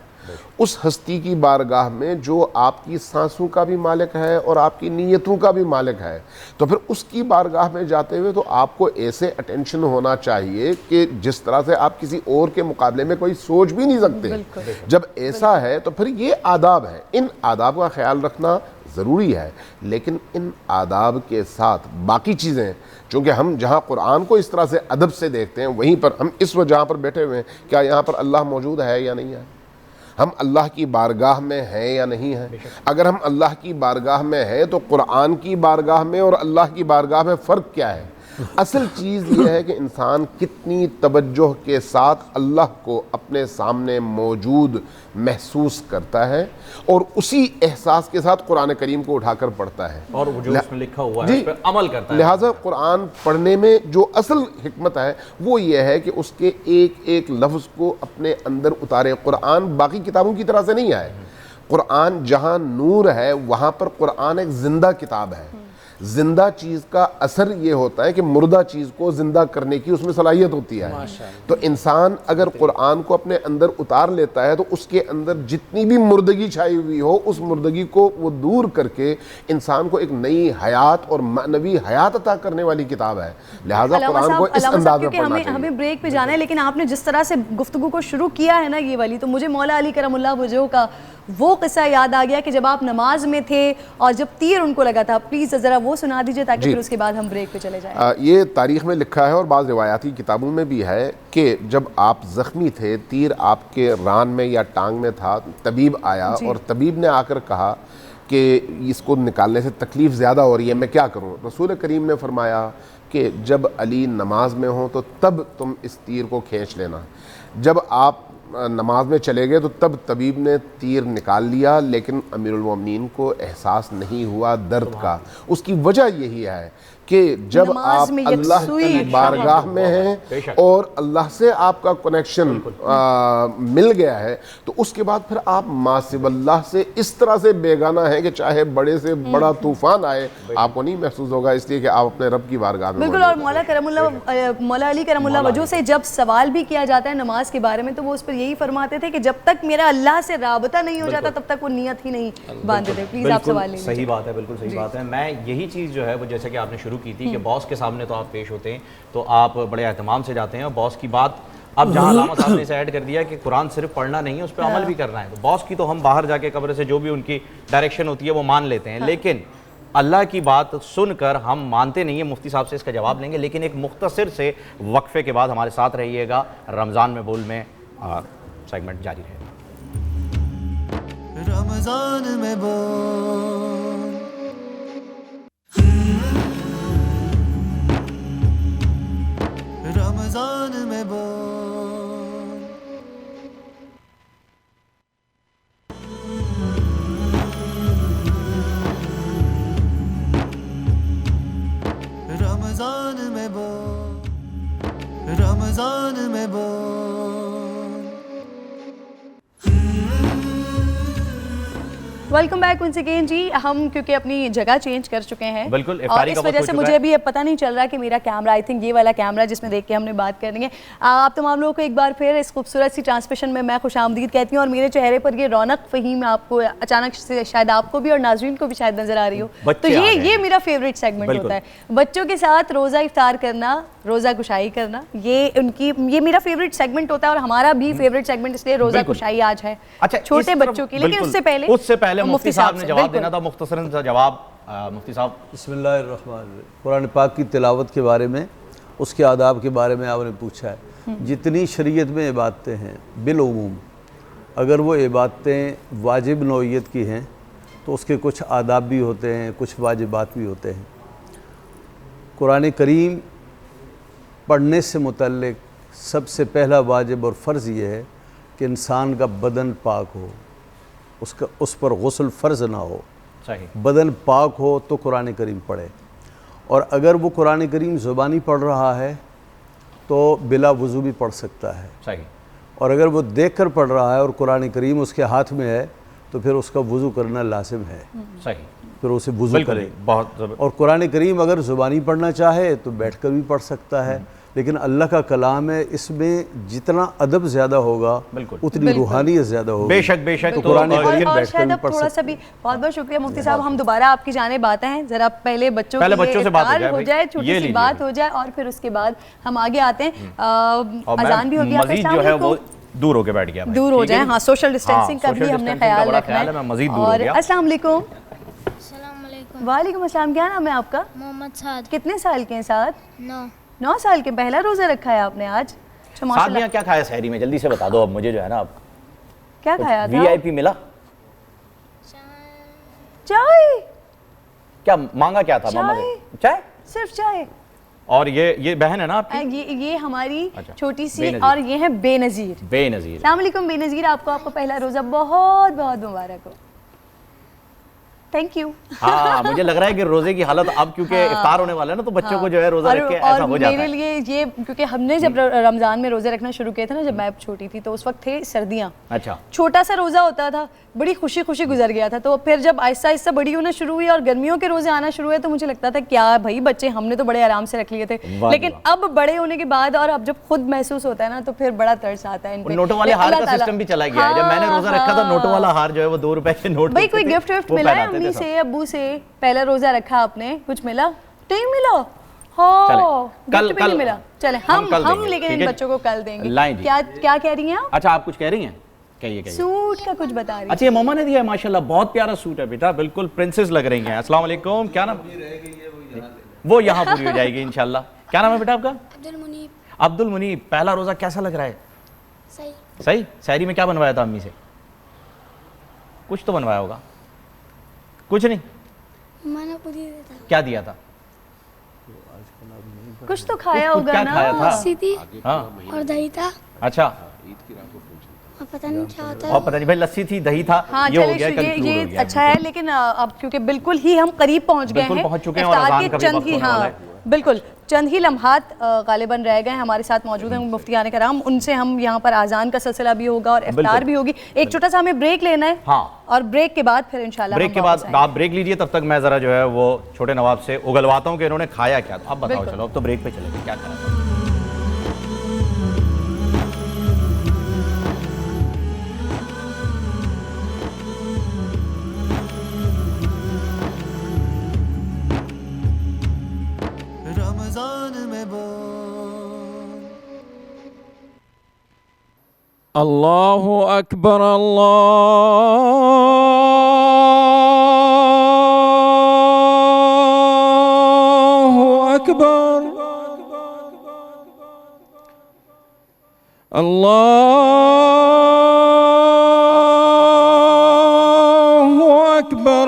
उस हस्ती की बारगाह में जो आपकी सांसों का भी मालिक है और आपकी नीयतों का भी मालिक है, तो फिर उसकी बारगाह में जाते हुए तो आपको ऐसे अटेंशन होना चाहिए कि जिस तरह से आप किसी और के मुकाबले में कोई सोच भी नहीं सकते। जब ऐसा है तो फिर ये आदाब है, इन आदाब का ख्याल रखना ज़रूरी है। लेकिन इन आदाब के साथ बाकी चीज़ें, चूँकि हम जहाँ कुरान को इस तरह से अदब से देखते हैं, वहीं पर हम इस वक्त जहाँ पर बैठे हुए हैं, क्या यहाँ पर अल्लाह मौजूद है या नहीं है? हम अल्लाह की बारगाह में हैं या नहीं हैं? अगर हम अल्लाह की बारगाह में हैं तो कुरान की बारगाह में और अल्लाह की बारगाह में फ़र्क क्या है? असल चीज़ ये है कि इंसान कितनी तवज्जो के साथ अल्लाह को अपने सामने मौजूद महसूस करता है और उसी एहसास के साथ कुरान करीम को उठाकर पढ़ता है
और वो जो उसमें लिखा हुआ है उस पर अमल करता है।
लिहाजा कुरान पढ़ने में जो असल हिकमत है वो ये है कि उसके एक एक लफ्ज़ को अपने अंदर उतारे। कुरान बाकी किताबों की तरह से नहीं है। कुरान जहाँ नूर है वहाँ पर कुरान एक ज़िंदा किताब है। जिंदा चीज़ का असर ये होता है कि मुर्दा चीज़ को जिंदा करने की उसमें सलाहियत होती है। तो इंसान अगर कुरान को अपने अंदर उतार लेता है तो उसके अंदर जितनी भी मुर्दगी छाई हुई हो उस मुर्दगी को वो दूर करके इंसान को एक नई हयात और मानवी हयात अता करने वाली किताब है। लिहाजा कुरान को इस अंदाज में पढ़ना चाहिए।
हमें ब्रेक पे जाना है, लेकिन आपने जिस तरह से गुफ्तगू को शुरू किया है ना ये वाली, तो मुझे मौला अली करमुल्लाह वजह का वो किस्सा याद आ गया कि जब आप नमाज में थे और जब तीर उनको लगा था। प्लीज़ ज़रा वो सुना दीजिए ताकि फिर उसके बाद हम ब्रेक पे चले जाएं।
ये तारीख़ में लिखा है और बाज़ रिवायाती किताबों में भी है कि जब आप ज़ख्मी थे, तीर आपके रान में या टांग में था, तबीब आया और तबीब ने आकर कहा कि इसको निकालने से तकलीफ़ ज़्यादा हो रही है, मैं क्या करूँ? रसूल करीम ने फरमाया कि जब अली नमाज में हो तो तब तुम इस तीर को खींच लेना। जब आप नमाज में चले गए तो तब तबीब ने तीर निकाल लिया, लेकिन अमीरुल मोमिनीन को एहसास नहीं हुआ दर्द का। उसकी वजह यही है कि जब आप अल्लाह की बारगाह में हैं और अल्लाह से आपका कनेक्शन मिल गया है तो उसके बाद फिर आप मासिवल्लाह से इस तरह से बेगाना है कि चाहे बड़े से बड़ा तूफान आए आपको नहीं महसूस होगा, इसलिए कि आप अपने रब की बारगाह में।
बिल्कुल। और मौला अली करमुल्लाह वजह से जब सवाल भी किया जाता है नमाज के बारे में तो वो उस पर यही फरमाते थे कि जब तक मेरा अल्लाह से राबता नहीं हो जाता तब तक वो नियत ही नहीं बांधते थे। प्लीज़ आप सवाल लीजिए।
सही बात है, बिल्कुल सही बात है। मैं यही चीज़ जो है वो जैसे कि आपने शुरू की थी कि बॉस के सामने तो आप पेश होते हैं तो आप बड़े एहतमाम से जाते हैं और बॉस की बात अब जहाँ अल्लामा साहब ने इसे ऐड कर दिया कि कुरान सिर्फ पढ़ना नहीं है, उस पर अमल भी करना है। तो बॉस की तो हम बाहर जाके कब्र से जो भी उनकी डायरेक्शन होती है वो मान लेते हैं, लेकिन अल्लाह की बात सुनकर हम मानते नहीं है। मुफ्ती साहब से इसका जवाब लेंगे, लेकिन एक मुख्तसर से वक्फे के बाद हमारे साथ रहिएगा। रमज़ान में बोल में सेगमेंट जारी रहेगा।
रमज़ान में बोल, रमज़ान में बोल, रमज़ान में बोल, रमज़ान में बोल।
वेलकम बैक वंस अगेन जी। हम क्योंकि अपनी जगह चेंज कर चुके हैं
बिल्कुल,
और इस वजह से मुझे अभी अब पता नहीं चल रहा कि मेरा कैमरा, आई थिंक ये वाला कैमरा जिसमें देख के हमने बात करनी है। आप तमाम लोगों को एक बार फिर इस खूबसूरत सी ट्रांसमिशन में मैं खुशामदीद कहती हूँ और मेरे चेहरे पर ये रौनक फ़हीम आपको अचानक से शायद आपको भी और नाज़रीन को भी शायद नज़र आ रही हो। तो ये मेरा फेवरेट सेगमेंट होता है, बच्चों के साथ रोज़ा इफ्तार करना, रोज़ा कुशाई करना। ये मेरा फेवरेट सेगमेंट होता है और हमारा भी फेवरेट सेगमेंट इसलिए रोज़ा कुशाई आज है छोटे बच्चों की। लेकिन उससे पहले
मुफ्ती साहब ने जवाब देना था, मुख्तसरन सा जवाब मुफ्ती साहब।
बिस्मिल्लाहिर्रहमानिर्रहीम। कुरान पाक की तिलावत के बारे में, उसके आदाब के बारे में आपने पूछा है। जितनी शरीयत में इबादतें हैं बिलउमूम, अगर वो इबादतें वाजिब नौइयत की हैं तो उसके कुछ आदाब भी होते हैं, कुछ वाजिबात भी होते हैं। कुरान करीम पढ़ने से मुतल्लिक सबसे पहला वाजिब और फ़र्ज़ ये है कि इंसान का बदन पाक हो, उस पर गुस्ल फ़र्ज़ ना हो।
सही।
बदन पाक हो तो कुरान करीम पढ़े, और अगर वो कुरान करीम ज़ुबानी पढ़ रहा है तो बिला वज़ू भी पढ़ सकता है।
सही।
और अगर वो देख कर पढ़ रहा है और कुरान करीम उसके हाथ में है तो फिर उसका वज़ू करना लाजिम है।
सही।
फिर उसे वज़ू करे।
बहुत।
और कुरान करीम अगर ज़ुबानी पढ़ना चाहे तो बैठ कर भी पढ़ सकता है, लेकिन अल्लाह का कलाम है, इसमें जितना अदब ज़्यादा होगा उतनी रूहानियत ज़्यादा होगी।
बेशक बेशक।
तो कुरान करीम
और
बैठ कर
शायद
भी
अब
पढ़
थोड़ा सा भी, बहुत बहुत शुक्रिया मुफ्ती साहब, हम दोबारा आपकी जानिब आते हैं। जरा पहले बच्चों से बात हो जाए, छोटी सी बात हो जाए, और फिर उसके बाद हम आगे आते हैं। अजान भी हो गया,
मजीद जो है वो दूर होके बैठ गया,
दूर हो जाए। हाँ, सोशल डिस्टेंसिंग का भी हमने ख्याल रखना है।
मजीद दूर हो गया।
अस्सलाम वालेकुम। वालेकुम अस्सलाम। क्या नाम है आपका?
मोहम्मद साद।
कितने साल के हैं? 7
9
साल के। पहला रोज़ा रखा है आपने आज?
साथ में क्या खाया सहरी में? जल्दी से बता दो अब मुझे, जो है ना, आप
क्या खाया था?
VIP मिला?
चाय।
क्या मांगा क्या था मामा से? चाय?
सिर्फ चाय।
और ये बहन है ना आपकी?
ये हमारी छोटी सी,
बेनज़ीर।
और ये है बेनज़ीर।
बेनज़ीर।
अस्सलाम वालेकुम बेनज़ीर, आपका पहला रोज़ा बहुत बहुत मुबारक हो। Thank you.
हाँ, मुझे लग रहा है कि रोजे की हालत अब, क्योंकि इफ्तार होने वाला है ना, तो बच्चों को जो है रोजा रख के ऐसा हो जाता है।
मेरे लिए ये, क्योंकि हमने जब रमज़ान में रोजे रखना शुरू किए थे ना, जब मैं छोटी थी, तो उस वक्त थे सर्दियाँ।
अच्छा।
छोटा सा रोज़ा होता था, बड़ी खुशी खुशी गुजर गया था। तो फिर जब आहिस्ता आहिस्ता बड़ी होना शुरू हुई और गर्मियों के रोजे आना शुरू हुए, तो मुझे लगता था क्या भाई बच्चे, हमने तो बड़े आराम से रख लिए थे। लेकिन अब बड़े होने के बाद और अब जब खुद महसूस होता है ना, तो फिर बड़ा तरस आता है।
नोटों वाले हार का सिस्टम भी चला गया है। जब मैंने रोजा रखा था, नोटों वाला हार जो है वो 2 रुपए के नोट।
भाई कोई गिफ्ट विफ्ट मिला है अम्मी से, अब्बू से? पहला रोजा रखा आपने, कुछ मिला? नहीं मिला? हाँ, गिफ्ट भी नहीं मिला। चले हम लेकिन इन बच्चों को कल देंगे। क्या कह रही हैं आप?
अच्छा, आप कुछ कह रही हैं? कहिए।
सूट का कुछ बता रही।
अच्छा, ये मम्मा ने दिया है, माशाल्लाह बहुत प्यारा सूट है बेटा, बिल्कुल प्रिंसेस लग रही हैं। अस्सलाम वालेकुम। क्या नाम? वो यहाँ पूरी हो जाएगी इंशाल्लाह। क्या नाम है बेटा आपका? अब्दुल मुनीब। पहला रोजा कैसा लग रहा है? सही। सहरी में क्या बनवाया था अम्मी से? कुछ तो बनवाया होगा। कुछ नहीं? क्या दिया था?
कुछ तो खाया होगा
क्या
ना?
खाया था?
लस्सी थी।
हाँ।
और दही था।
अच्छा।
और पता नहीं क्या होता है।
और पता नहीं भाई, लस्सी थी, दही था।
हाँ,
ये हो गया,
ये अच्छा है। लेकिन अब क्योंकि बिल्कुल ही हम करीब पहुंच गए हैं,
पहुंच चुके हैं, और अज़ान का भी वक्त होने वाला है।
बिल्कुल चंद ही लम्हात गालिबन रह गए। हमारे साथ मौजूद हैं मुफ्तियान कराम, उनसे हम यहाँ पर आज़ान का सिलसिला भी होगा और इफ्तार भी होगी। एक छोटा सा हमें ब्रेक लेना है।
हाँ।
और ब्रेक के बाद फिर इंशाल्लाह
ब्रेक के बाद आप ब्रेक लीजिए, तब तक मैं जरा जो है वो छोटे नवाब से उगलवाता हूँ कि इन्होंने खाया क्या। अब बताओ, चलो अब तो ब्रेक पे चले गए, क्या करा।
रमजान में
अल्लाहु अकबर, अल्लाहु अकबर, अल्लाहु अकबर,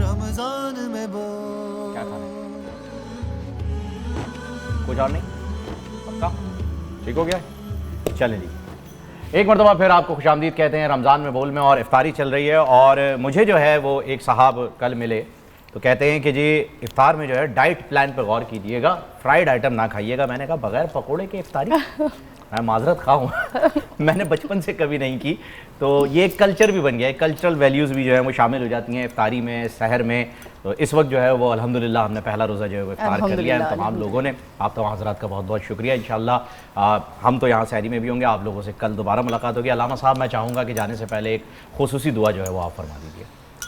रमजान में
क्या खाना है? कुछ और नहीं? पक्का? ठीक हो गया? चलें जी, एक मरतबा फिर आपको खुशामदीद कहते हैं रमज़ान में बोल में। और इफ्तारी चल रही है और मुझे जो है वो एक साहब कल मिले तो कहते हैं कि जी इफ्तार में जो है डाइट प्लान पर गौर कीजिएगा, फ्राइड आइटम ना खाइएगा। मैंने कहा बगैर पकोड़े के इफ्तारी? मैं माजरत खाऊँ मैंने बचपन से कभी नहीं की। तो ये एक कल्चर भी बन गया है, कल्चरल वैल्यूज़ भी जो है वो शामिल हो जाती हैं इफ्तारी में, सहर में। तो इस वक्त जो है वो अल्हम्दुलिल्लाह हमने पहला रोज़ा जो है वो इफ्तार कर लिया है तमाम लोगों ने। आप तमाम हज़रात का बहुत बहुत शुक्रिया। इंशाअल्लाह हम तो यहाँ सहरी में भी होंगे, आप लोगों से कल दोबारा मुलाकात होगी। अल्लामा साहब, मैं चाहूँगा कि जाने से पहले एक खुसूसी दुआ जो है वो आप फरमा दीजिए।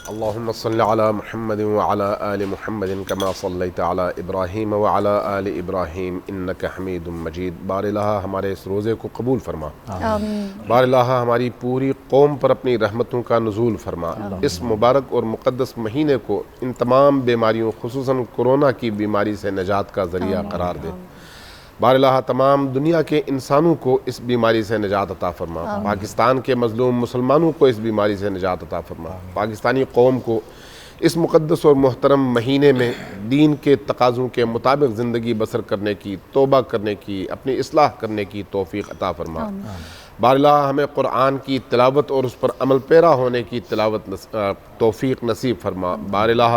अल्लाहुम्मा सल्लि अला मुहम्मद व अला आलि मुहम्मद कमा सल्लैता अला इब्राहीम व अला आलि इब्राहीम इन्नका हमीदुम मजीद। बारिल्लाह हमारे इस रोज़े को कबूल फरमा, बारिल्लाह हमारी पूरी कौम पर अपनी रहमतों का नुज़ूल फरमा। इस मुबारक और मुक़द्दस महीने को इन तमाम बीमारियों खुसूसन कोरोना की बीमारी से निजात का ज़रिया करार दे। बारिल्लाह तमाम दुनिया के इंसानों को इस बीमारी से निजात अता फरमा। पाकिस्तान के मज़लूम मुसलमानों को इस बीमारी से निजात अता फरमा। पाकिस्तानी कौम को इस मुक़द्दस और मोहतरम महीने में दीन के तकाज़ों के मुताबिक ज़िंदगी बसर करने की, तौबा करने की, अपनी इस्लाह करने की तौफ़ीक़ अता फरमा। बारिल्लाह हमें कुरान की तिलावत और उस पर अमल पैरा होने की तौफ़ीक़ नसीब फरमा। बारिल्लाह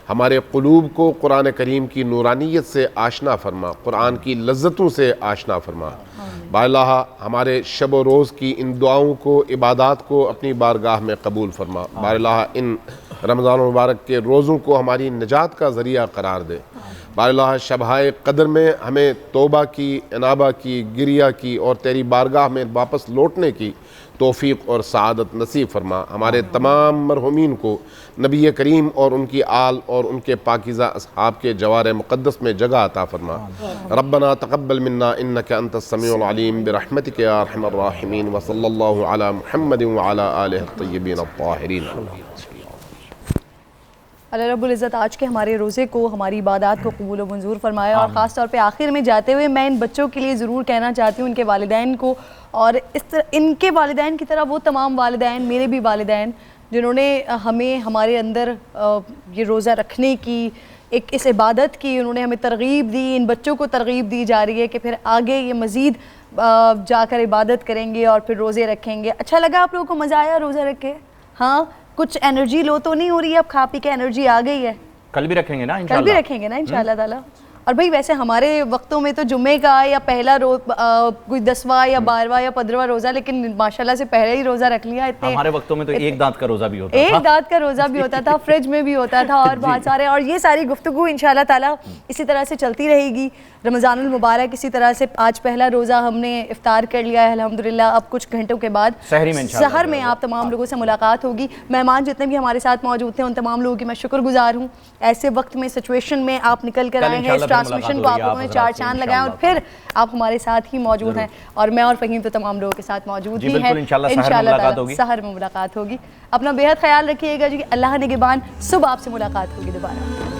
हमारे क़ुलूब को कुरान करीम की नूरानियत से आशना फरमा, कुरान की लज्जतों से आशना फरमा। बारिल्लाह हमारे शब व रोज़ की इन दुआओं को, इबादात को अपनी बारगाह में कबूल फरमा। बारिल्लाह इन रमज़ान मुबारक के रोज़ों को हमारी निजात का ज़रिया करार दे। बारिल्लाह शब-ए क़द्र में हमें तौबा की, इनाबा की, गिरिया की और तेरी बारगाह में वापस लौटने की तौफ़ीक़ और सआदत नसीब फरमा। हमारे तमाम मरहुमीन को नबी करीम और उनकी आल और उनके पाकीज़ा अस्हाब के जवार मुक़द्दस में जगह अता फरमा। रब्बना तक़ब्बल मिन्ना इन्नका अंतस समीउल अलीम बिरहमतिका या अरहमर राहिमीन व सल्लल्लाहु अला मुहम्मदिन व अला आलिहि अत्तय्यिबीन अत्ताहिरीन।
अल्लाह रब्बुल इज़्ज़त आज के हमारे रोज़े को, हमारी इबादत को कबूल व मंजूर फरमाया। और ख़ास तौर पे आखिर में जाते हुए मैं इन बच्चों के लिए ज़रूर कहना चाहती हूँ, इनके वालिदैन को और इस तरह इनके वालिदैन की तरह वो तमाम वालिदैन, मेरे भी वालिदैन, जिन्होंने हमें हमारे अंदर ये रोज़ा रखने की, एक इस इबादत की उन्होंने हमें तरगीब दी। इन बच्चों को तरगीब दी जा रही है कि फिर आगे ये मज़ीद जाकर इबादत करेंगे और फिर रोज़े रखेंगे। अच्छा लगा आप लोगों को? मज़ा आया रोज़ा रख के? हाँ, कुछ एनर्जी लो तो नहीं हो रही है? अब खा पी के एनर्जी आ गई है?
कल भी रखेंगे ना इंशाल्लाह?
कल भी रखेंगे ना इंशाल्लाह ताला। और भाई वैसे हमारे वक्तों में तो जुम्मे का या पहला कोई 10वां या 12वां या 15वां रोज़ा, लेकिन माशाल्लाह से पहले ही रोज़ा रख लिया। इतने
हमारे वक्तों में तो एक दांत का रोज़ा भी होता था,
एक दांत का रोज़ा भी होता था, फ्रिज में भी होता था और बहुत सारे। और ये सारी गुफ्तगू इंशाल्लाह ताला इसी तरह से चलती रहेगी। रमज़ानुल मुबारक इसी तरह से आज पहला रोज़ा हमने इफ्तार कर लिया है अल्हम्दुलिल्लाह। अब कुछ घंटों के बाद सहर में आप तमाम लोगों से मुलाकात होगी। मेहमान जितने भी हमारे साथ मौजूद थे उन तमाम लोगों की मैं शुक्रगुजार हूँ। ऐसे वक्त में, सिचुएशन में आप निकल कर आए हैं, ट्रांसमिशन को आप लोगों ने 4 चांद लगाए और फिर आप हमारे साथ ही मौजूद हैं और मैं और फ़हीम तो तमाम लोगों के साथ मौजूद ही हैं। इंशाल्लाह सहर में मुलाकात होगी। अपना बेहद ख्याल रखिएगा जी। अल्लाह निगहबान। सुबह आपसे मुलाकात होगी दोबारा।